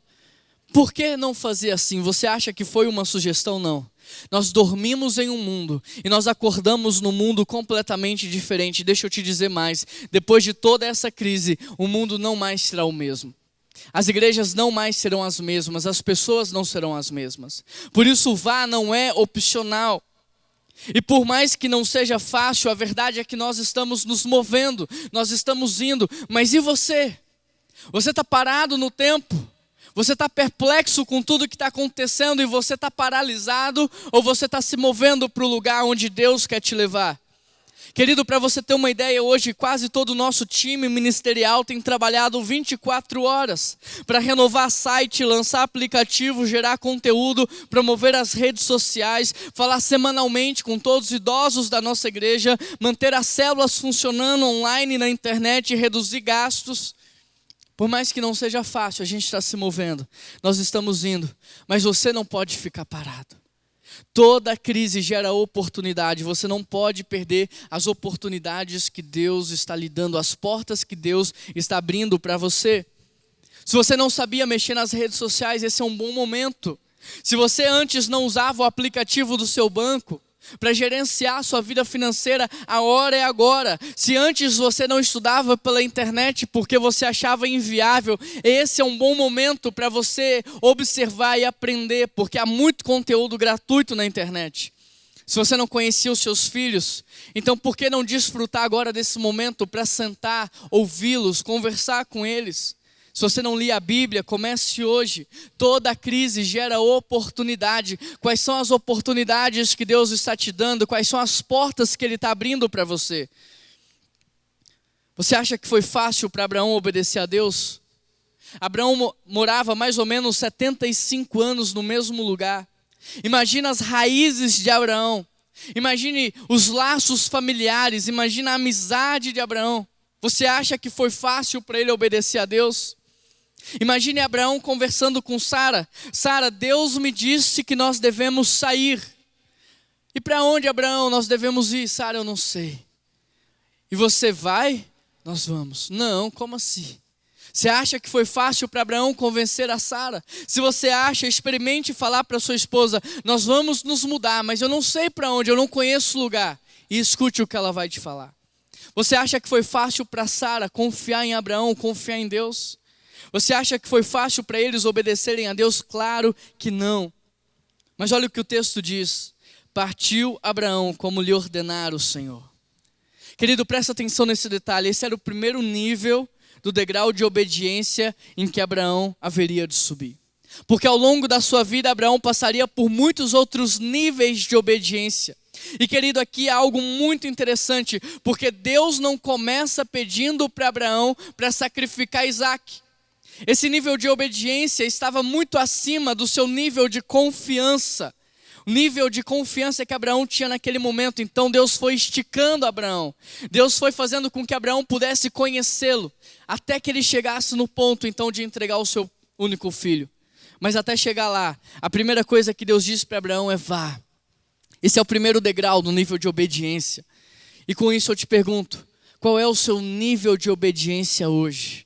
S1: por que não fazer assim? Você acha que foi uma sugestão? Não. Nós dormimos em um mundo e nós acordamos num mundo completamente diferente. Deixa eu te dizer mais. Depois de toda essa crise, o mundo não mais será o mesmo. As igrejas não mais serão as mesmas. As pessoas não serão as mesmas. Por isso, vá não é opcional. E por mais que não seja fácil, a verdade é que nós estamos nos movendo. Nós estamos indo. Mas e você? Você está parado no tempo? Você está perplexo com tudo que está acontecendo e você está paralisado, ou você está se movendo para o lugar onde Deus quer te levar? Querido, para você ter uma ideia, hoje quase todo o nosso time ministerial tem trabalhado 24 horas para renovar site, lançar aplicativo, gerar conteúdo, promover as redes sociais, falar semanalmente com todos os idosos da nossa igreja, manter as células funcionando online na internet e reduzir gastos. Por mais que não seja fácil, a gente está se movendo, nós estamos indo, mas você não pode ficar parado. Toda crise gera oportunidade, você não pode perder as oportunidades que Deus está lhe dando, as portas que Deus está abrindo para você. Se você não sabia mexer nas redes sociais, esse é um bom momento. Se você antes não usava o aplicativo do seu banco para gerenciar a sua vida financeira, a hora é agora. Se antes você não estudava pela internet porque você achava inviável, esse é um bom momento para você observar e aprender, porque há muito conteúdo gratuito na internet. Se você não conhecia os seus filhos, então por que não desfrutar agora desse momento para sentar, ouvi-los, conversar com eles? Se você não lia a Bíblia, comece hoje. Toda crise gera oportunidade. Quais são as oportunidades que Deus está te dando? Quais são as portas que Ele está abrindo para você? Você acha que foi fácil para Abraão obedecer a Deus? Abraão morava mais ou menos 75 anos no mesmo lugar. Imagina as raízes de Abraão. Imagine os laços familiares. Imagina a amizade de Abraão. Você acha que foi fácil para ele obedecer a Deus? Imagine Abraão conversando com Sara. Sara, Deus me disse que nós devemos sair. E para onde, Abraão, nós devemos ir? Sara, eu não sei. E você vai? Nós vamos. Não, como assim? Você acha que foi fácil para Abraão convencer a Sara? Se você acha, experimente falar para sua esposa, nós vamos nos mudar, mas eu não sei para onde, eu não conheço o lugar. E escute o que ela vai te falar. Você acha que foi fácil para Sara confiar em Abraão, confiar em Deus? Você acha que foi fácil para eles obedecerem a Deus? Claro que não. Mas olha o que o texto diz. Partiu Abraão como lhe ordenara o Senhor. Querido, presta atenção nesse detalhe. Esse era o primeiro nível do degrau de obediência em que Abraão haveria de subir. Porque ao longo da sua vida, Abraão passaria por muitos outros níveis de obediência. E querido, aqui há algo muito interessante, porque Deus não começa pedindo para Abraão para sacrificar Isaac. Esse nível de obediência estava muito acima do seu nível de confiança. O nível de confiança que Abraão tinha naquele momento. Então Deus foi esticando Abraão. Deus foi fazendo com que Abraão pudesse conhecê-lo, até que ele chegasse no ponto então de entregar o seu único filho. Mas até chegar lá, a primeira coisa que Deus disse para Abraão é: vá. Esse é o primeiro degrau do nível de obediência. E com isso eu te pergunto, qual é o seu nível de obediência hoje?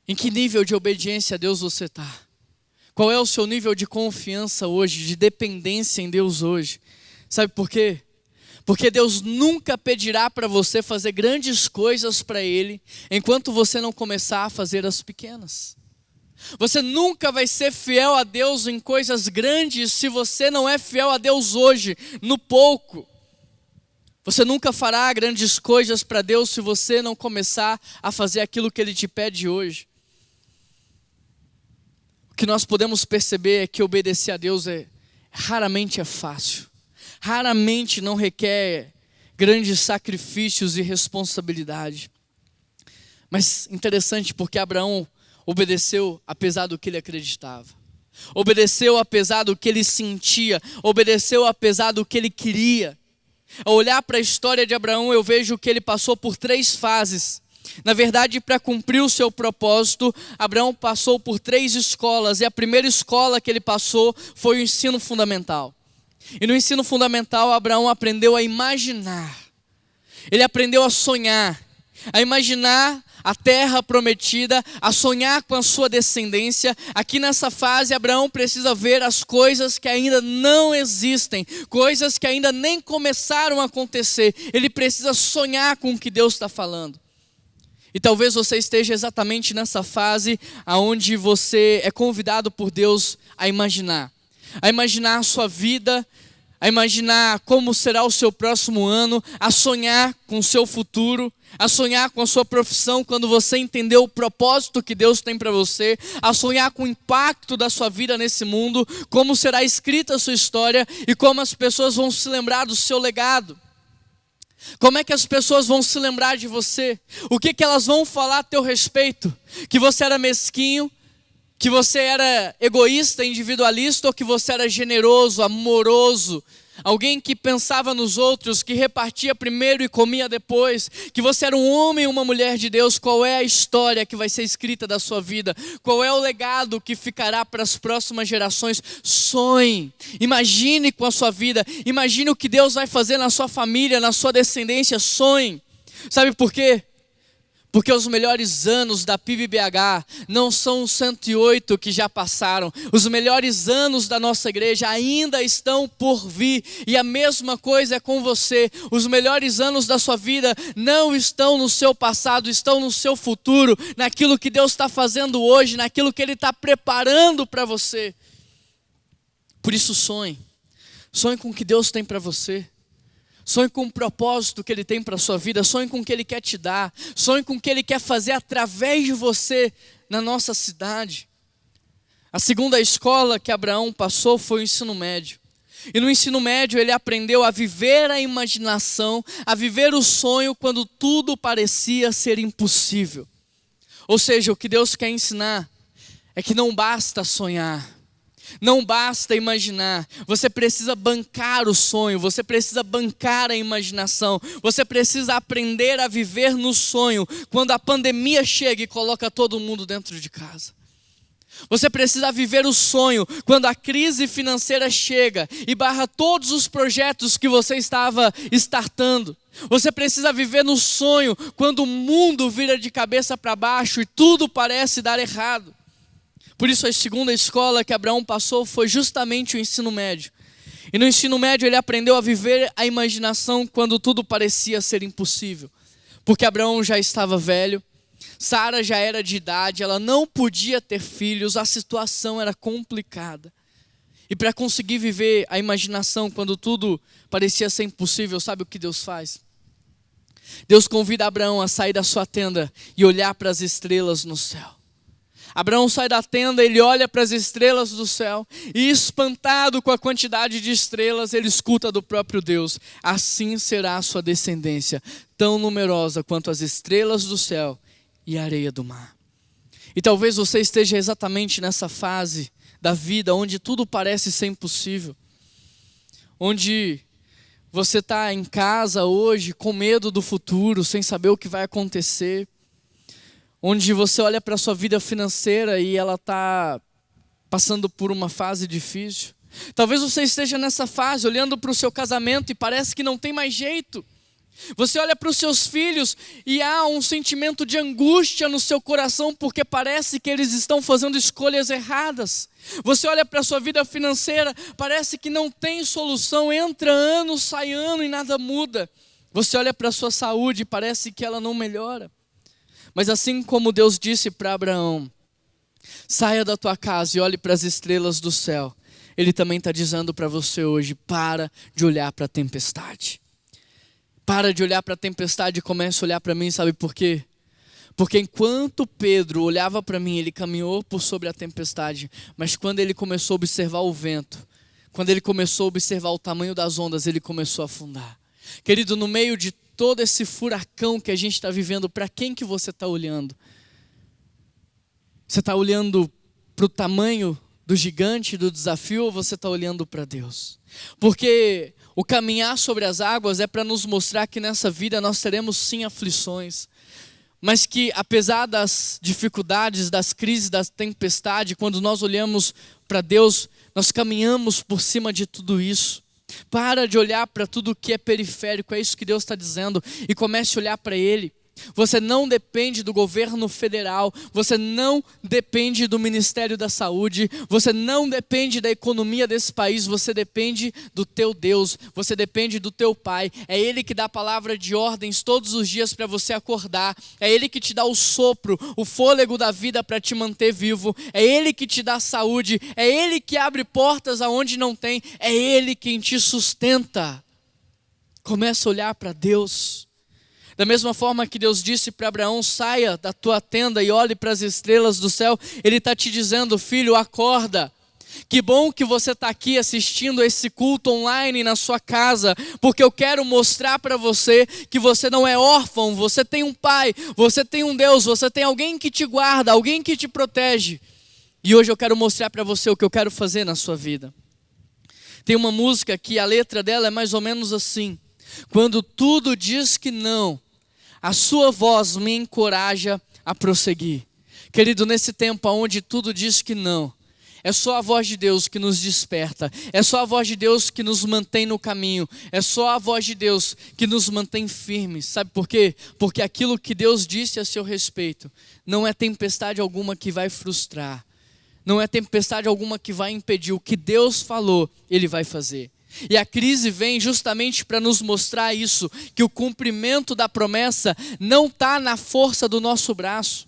S1: Em que nível de obediência a Deus você está? Qual é o seu nível de confiança hoje, de dependência em Deus hoje? Sabe por quê? Porque Deus nunca pedirá para você fazer grandes coisas para Ele, enquanto você não começar a fazer as pequenas. Você nunca vai ser fiel a Deus em coisas grandes se você não é fiel a Deus hoje, no pouco. Você nunca fará grandes coisas para Deus se você não começar a fazer aquilo que Ele te pede hoje. O que nós podemos perceber é que obedecer a Deus raramente é fácil. Raramente não requer grandes sacrifícios e responsabilidade. Mas interessante, porque Abraão obedeceu apesar do que ele acreditava. Obedeceu apesar do que ele sentia. Obedeceu apesar do que ele queria. Ao olhar para a história de Abraão, eu vejo que ele passou por 3 fases. Na verdade, para cumprir o seu propósito, Abraão passou por 3 escolas. E a primeira escola que ele passou foi o ensino fundamental. E no ensino fundamental, Abraão aprendeu a imaginar. Ele aprendeu a sonhar, a imaginar a terra prometida, a sonhar com a sua descendência. Aqui nessa fase, Abraão precisa ver as coisas que ainda não existem, coisas que ainda nem começaram a acontecer. Ele precisa sonhar com o que Deus está falando. E talvez você esteja exatamente nessa fase onde você é convidado por Deus a imaginar a sua vida, a imaginar como será o seu próximo ano, a sonhar com o seu futuro, a sonhar com a sua profissão quando você entendeu o propósito que Deus tem para você, a sonhar com o impacto da sua vida nesse mundo, como será escrita a sua história e como as pessoas vão se lembrar do seu legado. Como é que as pessoas vão se lembrar de você? O que elas vão falar a teu respeito? Que você era mesquinho? Que você era egoísta, individualista? Ou que você era generoso, amoroso? Alguém que pensava nos outros, que repartia primeiro e comia depois? Que você era um homem e uma mulher de Deus? Qual é a história que vai ser escrita da sua vida? Qual é o legado que ficará para as próximas gerações? Sonhe, imagine com a sua vida, imagine o que Deus vai fazer na sua família, na sua descendência. Sonhe. Sabe por quê? Porque os melhores anos da PIB-BH não são os 108 que já passaram. Os melhores anos da nossa igreja ainda estão por vir. E a mesma coisa é com você. Os melhores anos da sua vida não estão no seu passado, estão no seu futuro. Naquilo que Deus está fazendo hoje, naquilo que Ele está preparando para você. Por isso sonhe. Sonhe com o que Deus tem para você. Sonhe com o propósito que Ele tem para a sua vida. Sonhe com o que Ele quer te dar. Sonhe com o que Ele quer fazer através de você na nossa cidade. A segunda escola que Abraão passou foi o ensino médio. E no ensino médio ele aprendeu a viver a imaginação, a viver o sonho quando tudo parecia ser impossível. Ou seja, o que Deus quer ensinar é que não basta sonhar. Não basta imaginar, você precisa bancar o sonho, você precisa bancar a imaginação, você precisa aprender a viver no sonho quando a pandemia chega e coloca todo mundo dentro de casa. Você precisa viver o sonho quando a crise financeira chega e barra todos os projetos que você estava startando. Você precisa viver no sonho quando o mundo vira de cabeça para baixo e tudo parece dar errado. Por isso a segunda escola que Abraão passou foi justamente o ensino médio. E no ensino médio ele aprendeu a viver a imaginação quando tudo parecia ser impossível. Porque Abraão já estava velho, Sara já era de idade, ela não podia ter filhos, a situação era complicada. E para conseguir viver a imaginação quando tudo parecia ser impossível, sabe o que Deus faz? Deus convida Abraão a sair da sua tenda e olhar para as estrelas no céu. Abraão sai da tenda, ele olha para as estrelas do céu e, espantado com a quantidade de estrelas, ele escuta do próprio Deus: assim será a sua descendência, tão numerosa quanto as estrelas do céu e a areia do mar. E talvez você esteja exatamente nessa fase da vida onde tudo parece ser impossível, onde você está em casa hoje com medo do futuro, sem saber o que vai acontecer, onde você olha para a sua vida financeira e ela está passando por uma fase difícil. Talvez você esteja nessa fase, olhando para o seu casamento e parece que não tem mais jeito. Você olha para os seus filhos e há um sentimento de angústia no seu coração, porque parece que eles estão fazendo escolhas erradas. Você olha para a sua vida financeira, parece que não tem solução, entra ano, sai ano e nada muda. Você olha para a sua saúde e parece que ela não melhora. Mas assim como Deus disse para Abraão: saia da tua casa e olhe para as estrelas do céu, Ele também está dizendo para você hoje: para de olhar para a tempestade. Para de olhar para a tempestade e comece a olhar para mim, sabe por quê? Porque enquanto Pedro olhava para mim, ele caminhou por sobre a tempestade, mas quando ele começou a observar o vento, quando ele começou a observar o tamanho das ondas, ele começou a afundar. Querido, no meio de todo esse furacão que a gente está vivendo, para quem que você está olhando? Você está olhando para o tamanho do gigante, do desafio, ou você está olhando para Deus? Porque o caminhar sobre as águas é para nos mostrar que nessa vida nós teremos sim aflições, mas que apesar das dificuldades, das crises, da tempestade, quando nós olhamos para Deus, nós caminhamos por cima de tudo isso. Para de olhar para tudo que é periférico, é isso que Deus está dizendo, e comece a olhar para Ele. Você não depende do governo federal, você não depende do Ministério da Saúde, você não depende da economia desse país, você depende do teu Deus, você depende do teu Pai. É Ele que dá a palavra de ordens todos os dias para você acordar, é Ele que te dá o sopro, o fôlego da vida para te manter vivo, é Ele que te dá saúde, é Ele que abre portas aonde não tem, é Ele quem te sustenta. Comece a olhar para Deus. Da mesma forma que Deus disse para Abraão: saia da tua tenda e olhe para as estrelas do céu, Ele está te dizendo: filho, acorda. Que bom que você está aqui assistindo esse culto online na sua casa, porque eu quero mostrar para você que você não é órfão, você tem um pai, você tem um Deus, você tem alguém que te guarda, alguém que te protege. E hoje eu quero mostrar para você o que eu quero fazer na sua vida. Tem uma música que a letra dela é mais ou menos assim: quando tudo diz que não, a sua voz me encoraja a prosseguir. Querido, nesse tempo onde tudo diz que não, é só a voz de Deus que nos desperta, é só a voz de Deus que nos mantém no caminho, é só a voz de Deus que nos mantém firmes. Sabe por quê? Porque aquilo que Deus disse a seu respeito, não é tempestade alguma que vai frustrar, não é tempestade alguma que vai impedir. O que Deus falou, Ele vai fazer. E a crise vem justamente para nos mostrar isso, que o cumprimento da promessa não está na força do nosso braço.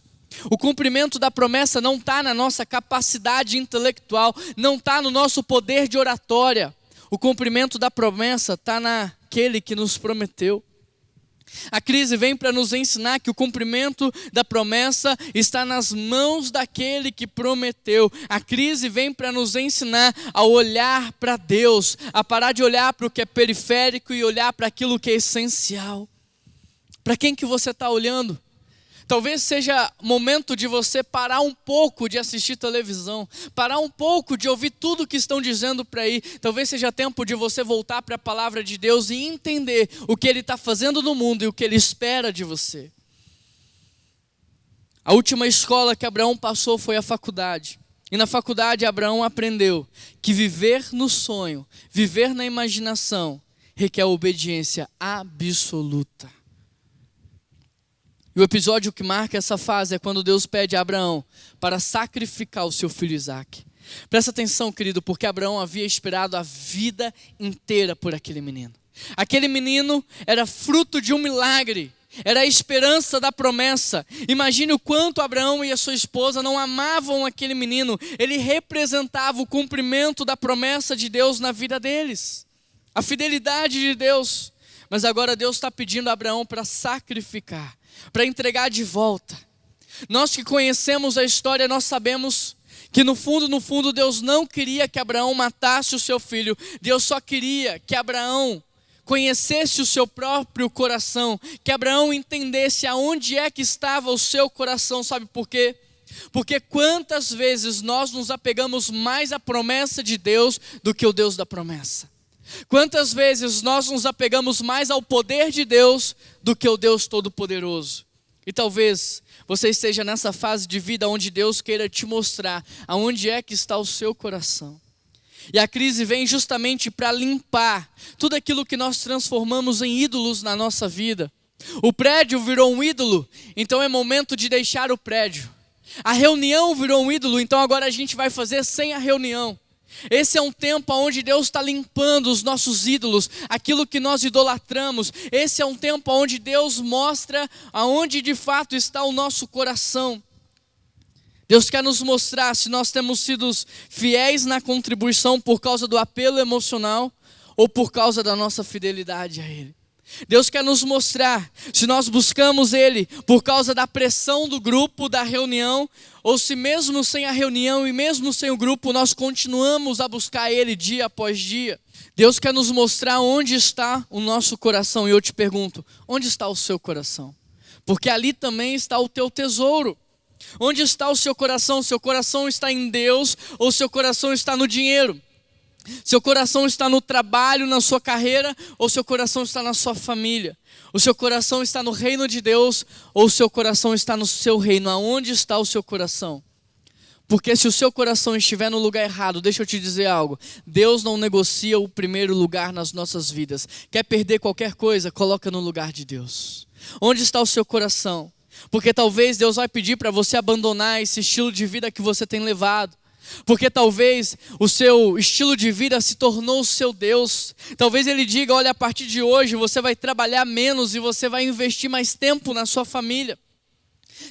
S1: O cumprimento da promessa não está na nossa capacidade intelectual, não está no nosso poder de oratória. O cumprimento da promessa está naquele que nos prometeu. A crise vem para nos ensinar que o cumprimento da promessa está nas mãos daquele que prometeu. A crise vem para nos ensinar a olhar para Deus, a parar de olhar para o que é periférico e olhar para aquilo que é essencial. Para quem que você está olhando? Talvez seja momento de você parar um pouco de assistir televisão, parar um pouco de ouvir tudo que estão dizendo por aí. Talvez seja tempo de você voltar para a palavra de Deus e entender o que Ele está fazendo no mundo e o que Ele espera de você. A última escola que Abraão passou foi a faculdade. E na faculdade Abraão aprendeu que viver no sonho, viver na imaginação, requer obediência absoluta. E o episódio que marca essa fase é quando Deus pede a Abraão para sacrificar o seu filho Isaque. Presta atenção, querido, porque Abraão havia esperado a vida inteira por aquele menino. Aquele menino era fruto de um milagre, era a esperança da promessa. Imagine o quanto Abraão e a sua esposa não amavam aquele menino. Ele representava o cumprimento da promessa de Deus na vida deles, a fidelidade de Deus. Mas agora Deus está pedindo a Abraão para sacrificar, para entregar de volta. Nós que conhecemos a história, nós sabemos que no fundo, Deus não queria que Abraão matasse o seu filho. Deus só queria que Abraão conhecesse o seu próprio coração, que Abraão entendesse aonde é que estava o seu coração. Sabe por quê? Porque quantas vezes nós nos apegamos mais à promessa de Deus do que o Deus da promessa? Quantas vezes nós nos apegamos mais ao poder de Deus do que o Deus Todo-Poderoso? E talvez você esteja nessa fase de vida onde Deus queira te mostrar aonde é que está o seu coração. E a crise vem justamente para limpar tudo aquilo que nós transformamos em ídolos na nossa vida. O prédio virou um ídolo, então é momento de deixar o prédio. A reunião virou um ídolo, então agora a gente vai fazer sem a reunião. Esse é um tempo onde Deus está limpando os nossos ídolos, aquilo que nós idolatramos. Esse é um tempo onde Deus mostra aonde de fato está o nosso coração. Deus quer nos mostrar se nós temos sido fiéis na contribuição por causa do apelo emocional ou por causa da nossa fidelidade a Ele. Deus quer nos mostrar se nós buscamos Ele por causa da pressão do grupo, da reunião, ou se mesmo sem a reunião e mesmo sem o grupo, nós continuamos a buscar Ele dia após dia. Deus quer nos mostrar onde está o nosso coração. E eu te pergunto, onde está o seu coração? Porque ali também está o teu tesouro. Onde está o seu coração? Seu coração está em Deus ou seu coração está no dinheiro? Seu coração está no trabalho, na sua carreira, ou seu coração está na sua família? O seu coração está no reino de Deus, ou o seu coração está no seu reino? Aonde está o seu coração? Porque se o seu coração estiver no lugar errado, deixa eu te dizer algo, Deus não negocia o primeiro lugar nas nossas vidas. Quer perder qualquer coisa, coloca no lugar de Deus. Onde está o seu coração? Porque talvez Deus vai pedir para você abandonar esse estilo de vida que você tem levado. Porque talvez o seu estilo de vida se tornou o seu Deus. Talvez Ele diga, olha, a partir de hoje você vai trabalhar menos e você vai investir mais tempo na sua família.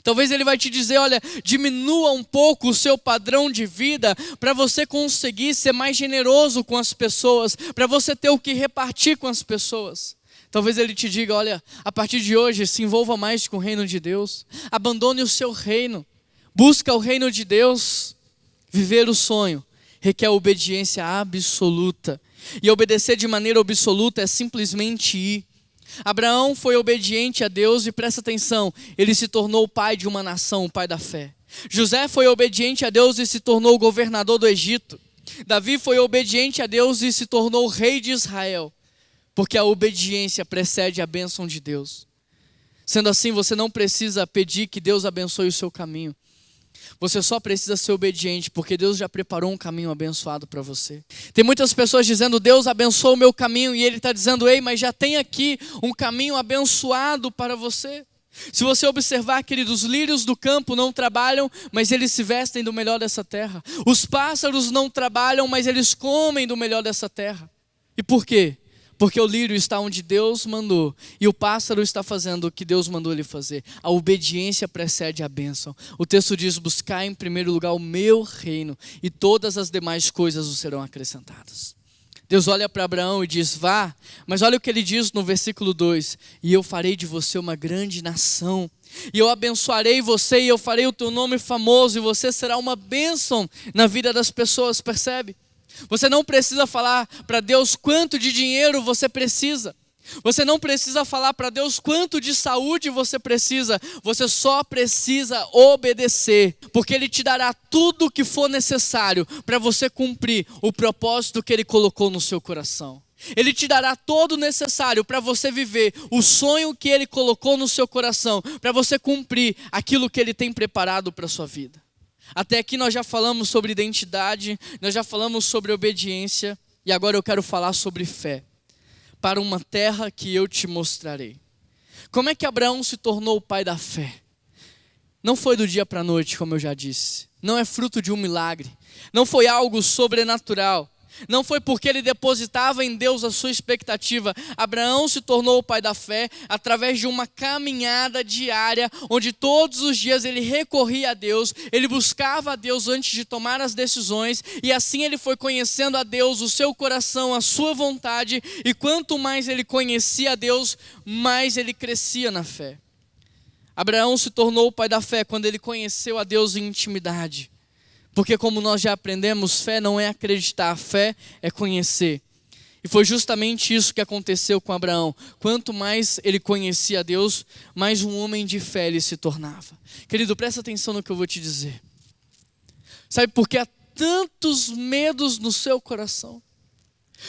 S1: Talvez Ele vai te dizer, olha, diminua um pouco o seu padrão de vida para você conseguir ser mais generoso com as pessoas, para você ter o que repartir com as pessoas. Talvez Ele te diga, olha, a partir de hoje se envolva mais com o reino de Deus. Abandone o seu reino, busca o reino de Deus. Viver o sonho requer obediência absoluta. E obedecer de maneira absoluta é simplesmente ir. Abraão foi obediente a Deus e presta atenção, ele se tornou o pai de uma nação, o pai da fé. José foi obediente a Deus e se tornou o governador do Egito. Davi foi obediente a Deus e se tornou o rei de Israel. Porque a obediência precede a bênção de Deus. Sendo assim, você não precisa pedir que Deus abençoe o seu caminho. Você só precisa ser obediente, porque Deus já preparou um caminho abençoado para você. Tem muitas pessoas dizendo, Deus abençoa o meu caminho, e Ele está dizendo, ei, mas já tem aqui um caminho abençoado para você. Se você observar, queridos, os lírios do campo não trabalham, mas eles se vestem do melhor dessa terra. Os pássaros não trabalham, mas eles comem do melhor dessa terra. E por quê? Porque o lírio está onde Deus mandou e o pássaro está fazendo o que Deus mandou ele fazer. A obediência precede a bênção. O texto diz, buscar em primeiro lugar o meu reino e todas as demais coisas os serão acrescentadas. Deus olha para Abraão e diz, vá, mas olha o que ele diz no versículo 2, e eu farei de você uma grande nação, e eu abençoarei você e eu farei o teu nome famoso e você será uma bênção na vida das pessoas, percebe? Você não precisa falar para Deus quanto de dinheiro você precisa. Você não precisa falar para Deus quanto de saúde você precisa. Você só precisa obedecer, porque Ele te dará tudo o que for necessário para você cumprir o propósito que Ele colocou no seu coração. Ele te dará todo o necessário para você viver o sonho que Ele colocou no seu coração, para você cumprir aquilo que Ele tem preparado para a sua vida. Até aqui nós já falamos sobre identidade, nós já falamos sobre obediência e agora eu quero falar sobre fé. Para uma terra que eu te mostrarei. Como é que Abraão se tornou o pai da fé? Não foi do dia para a noite, como eu já disse. Não é fruto de um milagre. Não foi algo sobrenatural. Não foi porque ele depositava em Deus a sua expectativa. Abraão se tornou o pai da fé através de uma caminhada diária, onde todos os dias ele recorria a Deus, ele buscava a Deus antes de tomar as decisões, e assim ele foi conhecendo a Deus, o seu coração, a sua vontade, e quanto mais ele conhecia a Deus, mais ele crescia na fé. Abraão se tornou o pai da fé quando ele conheceu a Deus em intimidade. Porque como nós já aprendemos, fé não é acreditar, fé é conhecer. E foi justamente isso que aconteceu com Abraão. Quanto mais ele conhecia a Deus, mais um homem de fé ele se tornava. Querido, presta atenção no que eu vou te dizer. Sabe por que há tantos medos no seu coração?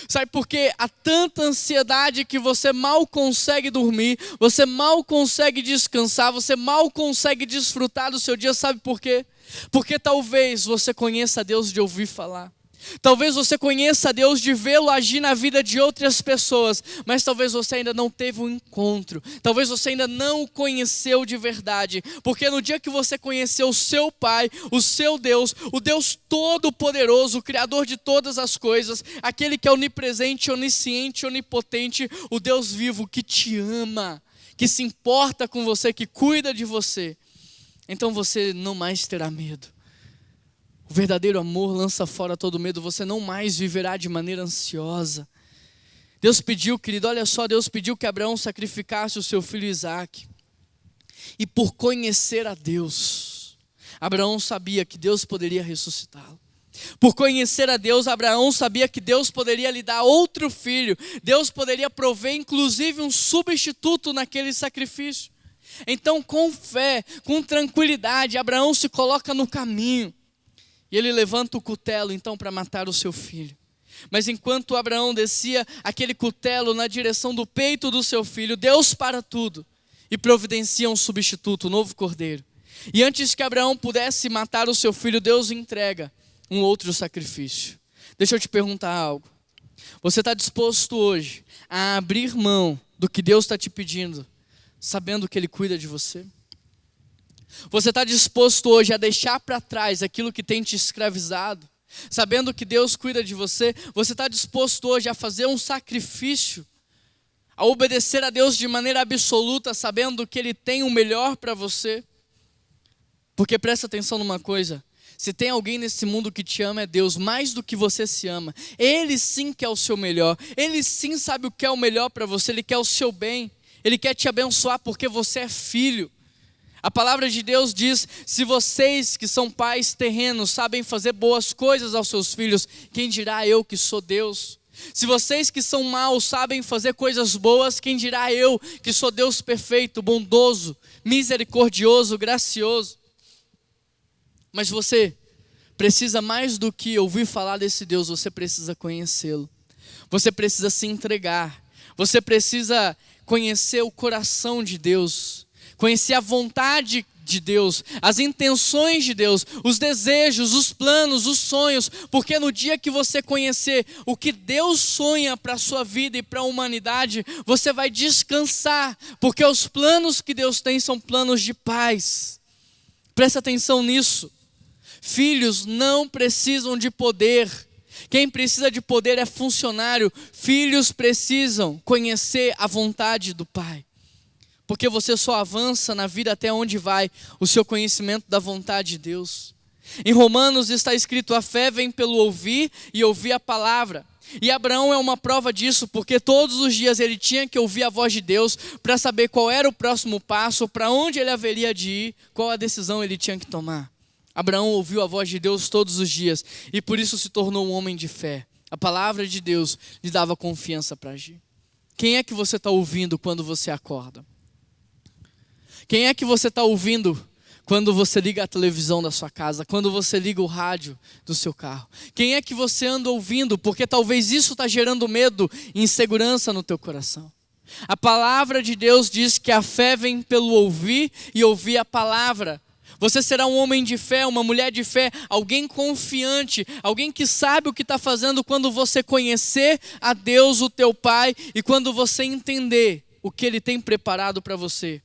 S1: Sabe por que há tanta ansiedade que você mal consegue dormir, você mal consegue descansar, você mal consegue desfrutar do seu dia? Sabe por quê? Porque talvez você conheça a Deus de ouvir falar. Talvez você conheça a Deus de vê-lo agir na vida de outras pessoas, mas talvez você ainda não teve um encontro, talvez você ainda não o conheceu de verdade, porque no dia que você conheceu o seu Pai, o seu Deus, o Deus Todo-Poderoso, o Criador de todas as coisas, aquele que é onipresente, onisciente, onipotente, o Deus vivo que te ama, que se importa com você, que cuida de você, então você não mais terá medo. O verdadeiro amor lança fora todo medo, você não mais viverá de maneira ansiosa. Deus pediu, querido, olha só, Deus pediu que Abraão sacrificasse o seu filho Isaque. E por conhecer a Deus, Abraão sabia que Deus poderia ressuscitá-lo. Por conhecer a Deus, Abraão sabia que Deus poderia lhe dar outro filho. Deus poderia prover inclusive um substituto naquele sacrifício. Então com fé, com tranquilidade, Abraão se coloca no caminho. E ele levanta o cutelo então para matar o seu filho. Mas enquanto Abraão descia aquele cutelo na direção do peito do seu filho, Deus para tudo e providencia um substituto, um novo cordeiro. E antes que Abraão pudesse matar o seu filho, Deus entrega um outro sacrifício. Deixa eu te perguntar algo. Você está disposto hoje a abrir mão do que Deus está te pedindo, sabendo que Ele cuida de você? Você está disposto hoje a deixar para trás aquilo que tem te escravizado, sabendo que Deus cuida de você? Você está disposto hoje a fazer um sacrifício, a obedecer a Deus de maneira absoluta, sabendo que Ele tem o melhor para você? Porque presta atenção numa coisa, se tem alguém nesse mundo que te ama, é Deus, mais do que você se ama. Ele sim quer o seu melhor, Ele sim sabe o que é o melhor para você, Ele quer o seu bem, Ele quer te abençoar porque você é filho. A palavra de Deus diz, se vocês que são pais terrenos sabem fazer boas coisas aos seus filhos, quem dirá eu que sou Deus? Se vocês que são maus sabem fazer coisas boas, quem dirá eu que sou Deus perfeito, bondoso, misericordioso, gracioso? Mas você precisa mais do que ouvir falar desse Deus, você precisa conhecê-lo. Você precisa se entregar. Você precisa conhecer o coração de Deus. Conhecer a vontade de Deus, as intenções de Deus, os desejos, os planos, os sonhos, porque no dia que você conhecer o que Deus sonha para a sua vida e para a humanidade, você vai descansar, porque os planos que Deus tem são planos de paz. Presta atenção nisso. Filhos não precisam de poder. Quem precisa de poder é funcionário. Filhos precisam conhecer a vontade do Pai. Porque você só avança na vida até onde vai o seu conhecimento da vontade de Deus. Em Romanos está escrito, a fé vem pelo ouvir e ouvir a palavra. E Abraão é uma prova disso, porque todos os dias ele tinha que ouvir a voz de Deus para saber qual era o próximo passo, para onde ele haveria de ir, qual a decisão ele tinha que tomar. Abraão ouviu a voz de Deus todos os dias e por isso se tornou um homem de fé. A palavra de Deus lhe dava confiança para agir. Quem é que você está ouvindo quando você acorda? Quem é que você está ouvindo quando você liga a televisão da sua casa, quando você liga o rádio do seu carro? Quem é que você anda ouvindo? Porque talvez isso está gerando medo e insegurança no teu coração. A palavra de Deus diz que a fé vem pelo ouvir e ouvir a palavra. Você será um homem de fé, uma mulher de fé, alguém confiante, alguém que sabe o que está fazendo quando você conhecer a Deus, o teu Pai, e quando você entender o que Ele tem preparado para você.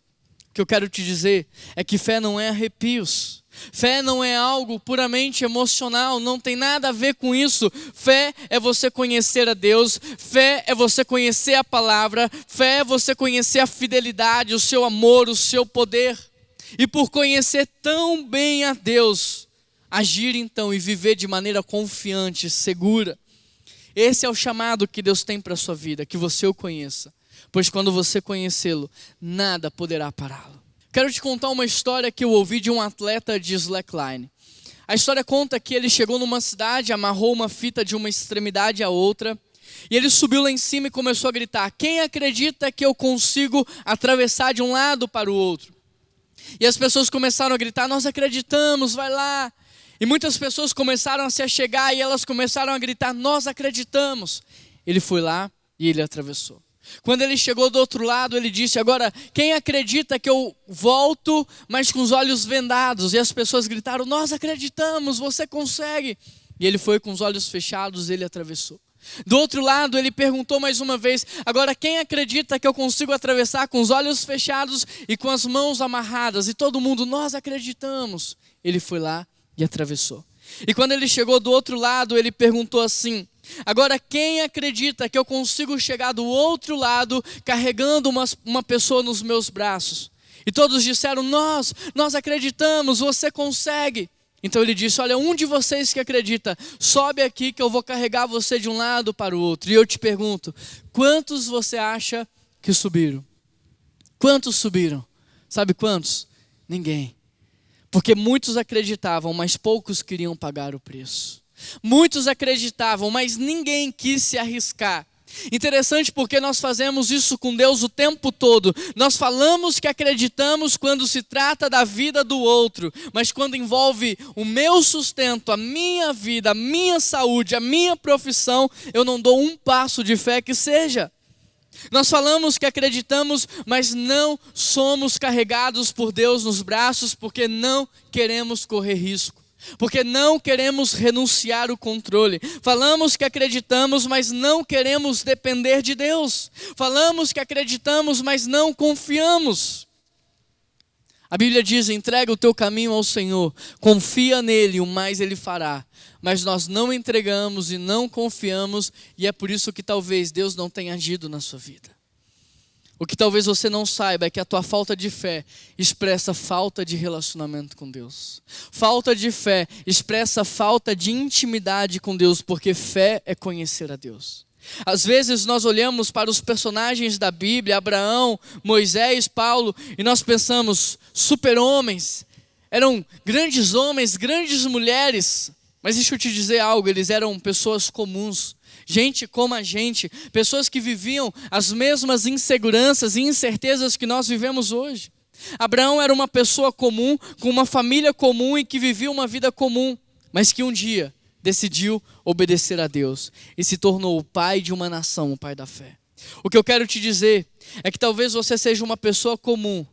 S1: O que eu quero te dizer é que fé não é arrepios. Fé não é algo puramente emocional, não tem nada a ver com isso. Fé é você conhecer a Deus, fé é você conhecer a palavra, fé é você conhecer a fidelidade, o seu amor, o seu poder. E por conhecer tão bem a Deus, agir então e viver de maneira confiante, segura. Esse é o chamado que Deus tem para a sua vida, que você o conheça. Pois quando você conhecê-lo, nada poderá pará-lo. Quero te contar uma história que eu ouvi de um atleta de slackline. A história conta que ele chegou numa cidade, amarrou uma fita de uma extremidade à outra, e ele subiu lá em cima e começou a gritar: quem acredita que eu consigo atravessar de um lado para o outro? E as pessoas começaram a gritar: nós acreditamos, vai lá. E muitas pessoas começaram a se achegar e elas começaram a gritar: nós acreditamos. Ele foi lá e ele atravessou. Quando ele chegou do outro lado, ele disse: agora, quem acredita que eu volto, mas com os olhos vendados? E as pessoas gritaram: nós acreditamos, você consegue. E ele foi com os olhos fechados, ele atravessou. Do outro lado, ele perguntou mais uma vez: agora, quem acredita que eu consigo atravessar com os olhos fechados e com as mãos amarradas? E todo mundo: nós acreditamos. Ele foi lá e atravessou. E quando ele chegou do outro lado, ele perguntou assim: agora, quem acredita que eu consigo chegar do outro lado carregando uma pessoa nos meus braços? E todos disseram: nós acreditamos, você consegue. Então ele disse: olha, um de vocês que acredita, sobe aqui que eu vou carregar você de um lado para o outro. E eu te pergunto, quantos você acha que subiram? Quantos subiram? Sabe quantos? Ninguém. Porque muitos acreditavam, mas poucos queriam pagar o preço. Muitos acreditavam, mas ninguém quis se arriscar. Interessante porque nós fazemos isso com Deus o tempo todo. Nós falamos que acreditamos quando se trata da vida do outro, mas quando envolve o meu sustento, a minha vida, a minha saúde, a minha profissão, eu não dou um passo de fé que seja. Nós falamos que acreditamos, mas não somos carregados por Deus nos braços porque não queremos correr risco. Porque não queremos renunciar o controle. Falamos que acreditamos, mas não queremos depender de Deus. Falamos que acreditamos, mas não confiamos. A Bíblia diz: entrega o teu caminho ao Senhor, confia nele, o mais ele fará. Mas nós não entregamos e não confiamos, e é por isso que talvez Deus não tenha agido na sua vida. O que talvez você não saiba é que a tua falta de fé expressa falta de relacionamento com Deus. Falta de fé expressa falta de intimidade com Deus, porque fé é conhecer a Deus. Às vezes nós olhamos para os personagens da Bíblia, Abraão, Moisés, Paulo, e nós pensamos: super-homens, eram grandes homens, grandes mulheres. Mas deixa eu te dizer algo, eles eram pessoas comuns. Gente como a gente, pessoas que viviam as mesmas inseguranças e incertezas que nós vivemos hoje. Abraão era uma pessoa comum, com uma família comum e que vivia uma vida comum, mas que um dia decidiu obedecer a Deus e se tornou o pai de uma nação, o pai da fé. O que eu quero te dizer é que talvez você seja uma pessoa comum,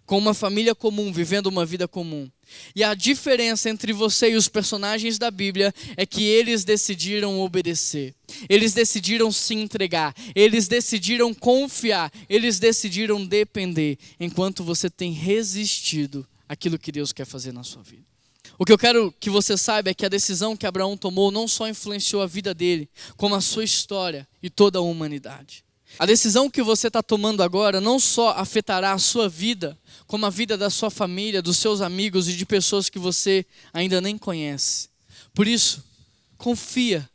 S1: com uma família comum, vivendo uma vida comum. E a diferença entre você e os personagens da Bíblia é que eles decidiram obedecer. Eles decidiram se entregar. Eles decidiram confiar. Eles decidiram depender. Enquanto você tem resistido àquilo que Deus quer fazer na sua vida. O que eu quero que você saiba é que a decisão que Abraão tomou não só influenciou a vida dele, como a sua história e toda a humanidade. A decisão que você está tomando agora não só afetará a sua vida, como a vida da sua família, dos seus amigos e de pessoas que você ainda nem conhece. Por isso, confia,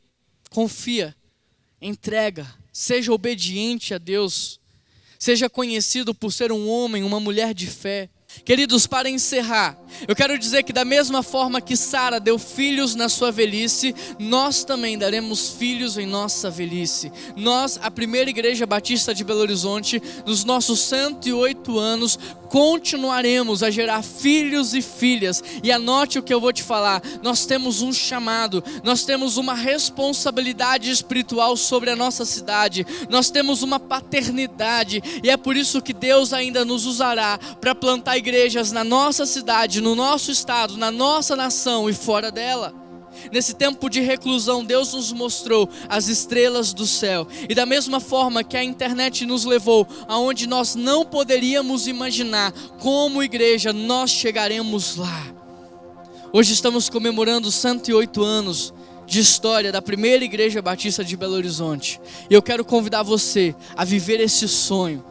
S1: entrega, seja obediente a Deus, seja conhecido por ser um homem, uma mulher de fé. Queridos, para encerrar, eu quero dizer que da mesma forma que Sara deu filhos na sua velhice, nós também daremos filhos em nossa velhice. Nós, a Primeira Igreja Batista de Belo Horizonte, nos nossos 108 anos, continuaremos a gerar filhos e filhas. E anote o que eu vou te falar: nós temos um chamado, nós temos uma responsabilidade espiritual sobre a nossa cidade, nós temos uma paternidade, e é por isso que Deus ainda nos usará para plantar igrejas na nossa cidade, no nosso estado, na nossa nação e fora dela. Nesse tempo de reclusão, Deus nos mostrou as estrelas do céu. E da mesma forma que a internet nos levou aonde nós não poderíamos imaginar, como igreja nós chegaremos lá. Hoje estamos comemorando 108 anos de história da Primeira Igreja Batista de Belo Horizonte. E eu quero convidar você a viver esse sonho,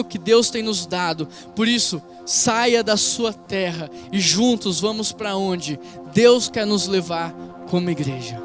S1: que Deus tem nos dado. Por isso, saia da sua terra e juntos vamos para onde Deus quer nos levar como igreja.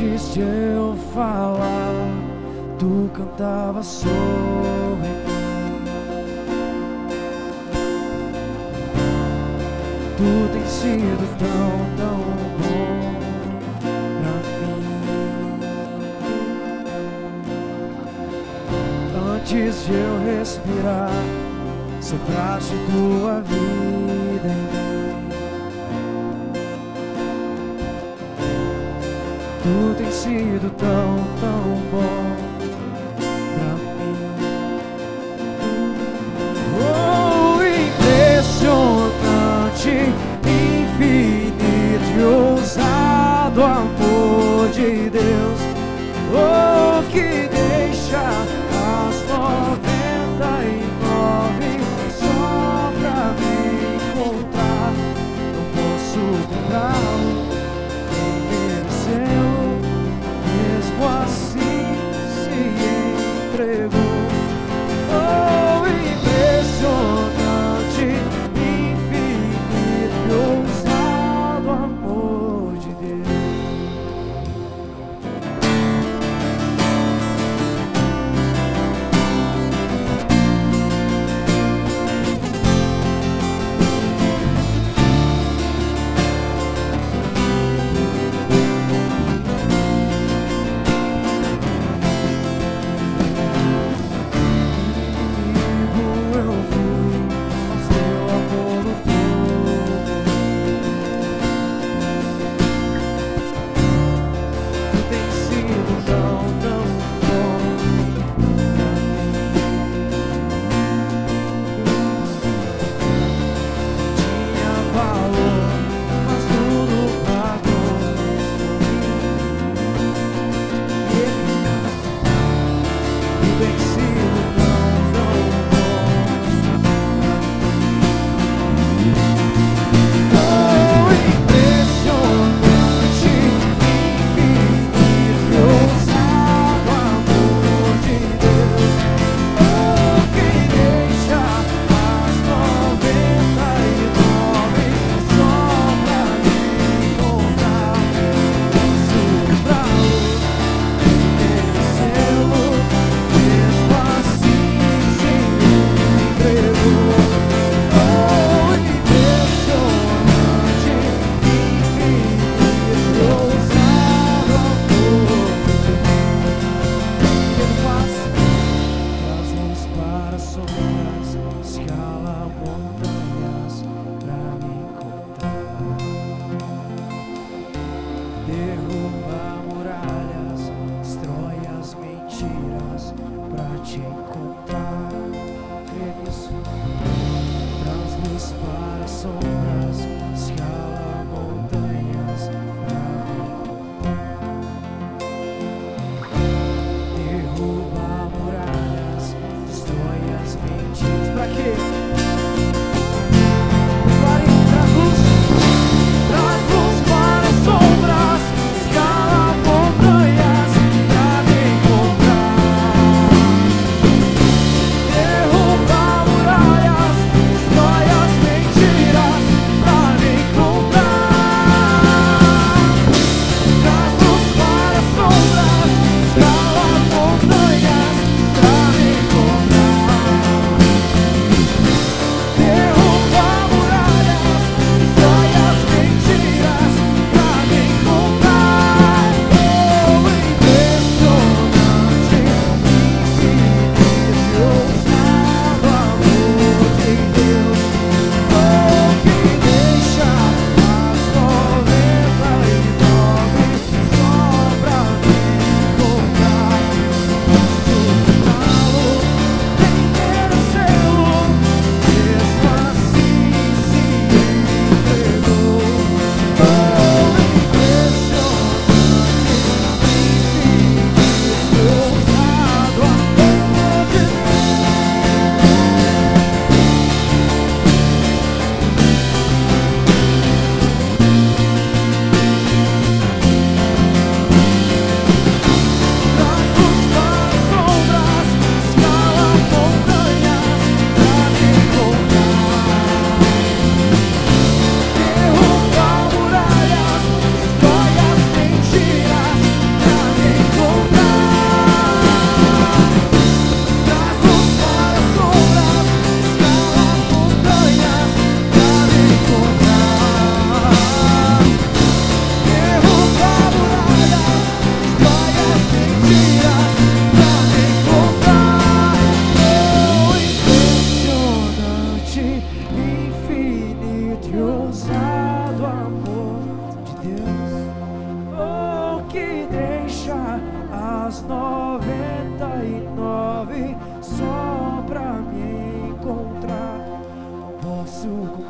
S3: Antes de eu falar, tu cantava sobre mim. Tu tens sido tão, tão bom pra mim. Antes de eu respirar, sopraste tua vida em mim. Tu tens sido tão, tão bom pra mim. Oh, impressionante, infinito e ousado amor de Deus. Oh, que deixa as 99 só pra me encontrar. Não posso comprá-lo, nem merecê-lo. Mesmo assim,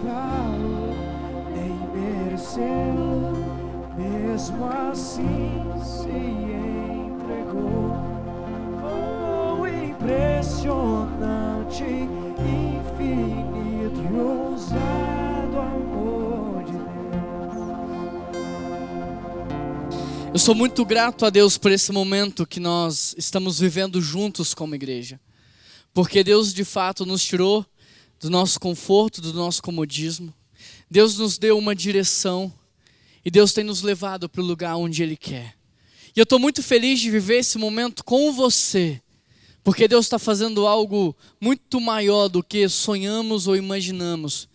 S3: comprá-lo, nem mereceu, mesmo assim se entregou. Oh, impressionante, infinito e ousado amor de Deus.
S1: Eu sou muito grato a Deus por esse momento que nós estamos vivendo juntos como igreja. Porque Deus de fato nos tirou do nosso conforto, do nosso comodismo. Deus nos deu uma direção e Deus tem nos levado para o lugar onde Ele quer. E eu estou muito feliz de viver esse momento com você, porque Deus está fazendo algo muito maior do que sonhamos ou imaginamos.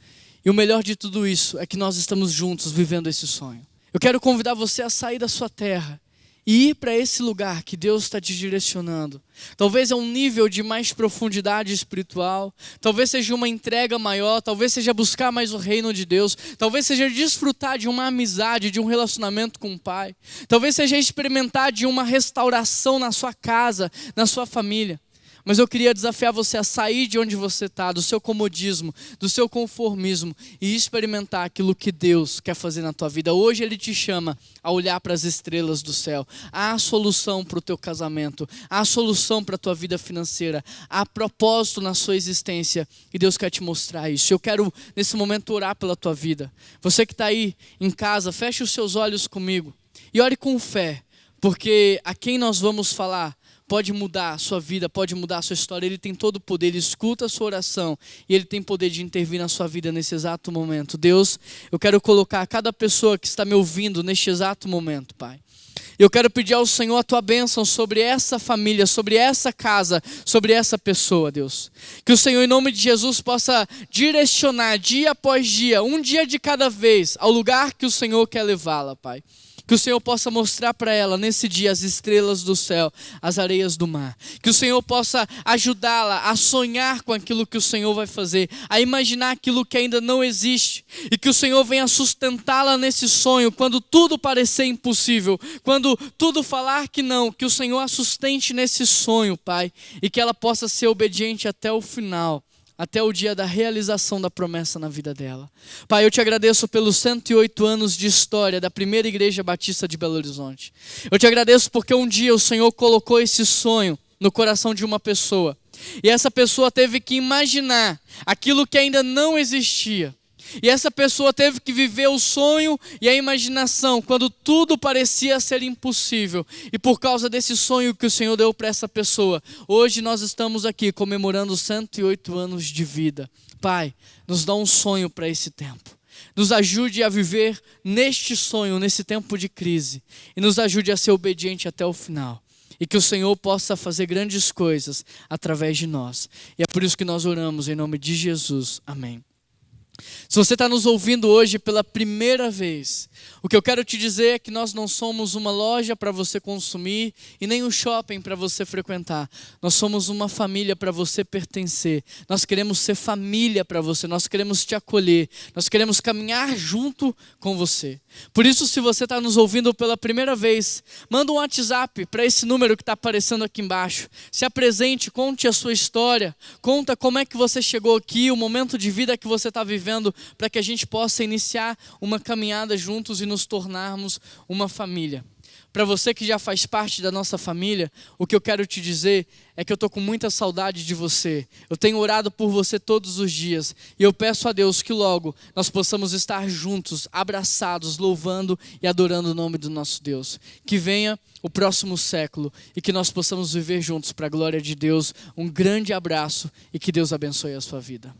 S1: E o melhor de tudo isso é que nós estamos juntos vivendo esse sonho. Eu quero convidar você a sair da sua terra e ir para esse lugar que Deus está te direcionando. Talvez é um nível de mais profundidade espiritual, talvez seja uma entrega maior, talvez seja buscar mais o reino de Deus, talvez seja desfrutar de uma amizade, de um relacionamento com o Pai, talvez seja experimentar de uma restauração na sua casa, na sua família. Mas eu queria desafiar você a sair de onde você está, do seu comodismo, do seu conformismo e experimentar aquilo que Deus quer fazer na tua vida. Hoje Ele te chama a olhar para as estrelas do céu. Há solução para o teu casamento, há solução para a tua vida financeira, há propósito na sua existência e Deus quer te mostrar isso. Eu quero nesse momento orar pela tua vida. Você que está aí em casa, feche os seus olhos comigo e ore com fé, porque a quem nós vamos falar pode mudar a sua vida, pode mudar a sua história. Ele tem todo o poder, Ele escuta a sua oração e Ele tem poder de intervir na sua vida nesse exato momento. Deus, eu quero colocar cada pessoa que está me ouvindo neste exato momento, Pai. Eu quero pedir ao Senhor a Tua bênção sobre essa família, sobre essa casa, sobre essa pessoa, Deus. Que o Senhor, em nome de Jesus, possa direcionar dia após dia, um dia de cada vez, ao lugar que o Senhor quer levá-la, Pai. Que o Senhor possa mostrar para ela nesse dia as estrelas do céu, as areias do mar. Que o Senhor possa ajudá-la a sonhar com aquilo que o Senhor vai fazer, a imaginar aquilo que ainda não existe. E que o Senhor venha sustentá-la nesse sonho quando tudo parecer impossível, quando tudo falar que não, que o Senhor a sustente nesse sonho, Pai. E que ela possa ser obediente até o final, até o dia da realização da promessa na vida dela. Pai, eu te agradeço pelos 108 anos de história da Primeira Igreja Batista de Belo Horizonte. Eu te agradeço porque um dia o Senhor colocou esse sonho no coração de uma pessoa. E essa pessoa teve que imaginar aquilo que ainda não existia. E essa pessoa teve que viver o sonho e a imaginação quando tudo parecia ser impossível. E por causa desse sonho que o Senhor deu para essa pessoa, hoje nós estamos aqui comemorando 108 anos de vida. Pai, nos dá um sonho para esse tempo. Nos ajude a viver neste sonho, nesse tempo de crise. E nos ajude a ser obediente até o final. E que o Senhor possa fazer grandes coisas através de nós. E é por isso que nós oramos em nome de Jesus. Amém. Se você está nos ouvindo hoje pela primeira vez, o que eu quero te dizer é que nós não somos uma loja para você consumir e nem um shopping para você frequentar. Nós somos uma família para você pertencer. Nós queremos ser família para você, nós queremos te acolher, nós queremos caminhar junto com você. Por isso, se você está nos ouvindo pela primeira vez, manda um WhatsApp para esse número que está aparecendo aqui embaixo. Se apresente, conte a sua história, conta como é que você chegou aqui, o momento de vida que você está vivendo, para que a gente possa iniciar uma caminhada juntos e nos tornarmos uma família. Para você que já faz parte da nossa família, o que eu quero te dizer é que eu estou com muita saudade de você. Eu tenho orado por você todos os dias e eu peço a Deus que logo nós possamos estar juntos, abraçados, louvando e adorando o nome do nosso Deus. Que venha o próximo século e que nós possamos viver juntos para a glória de Deus. Um grande abraço e que Deus abençoe a sua vida.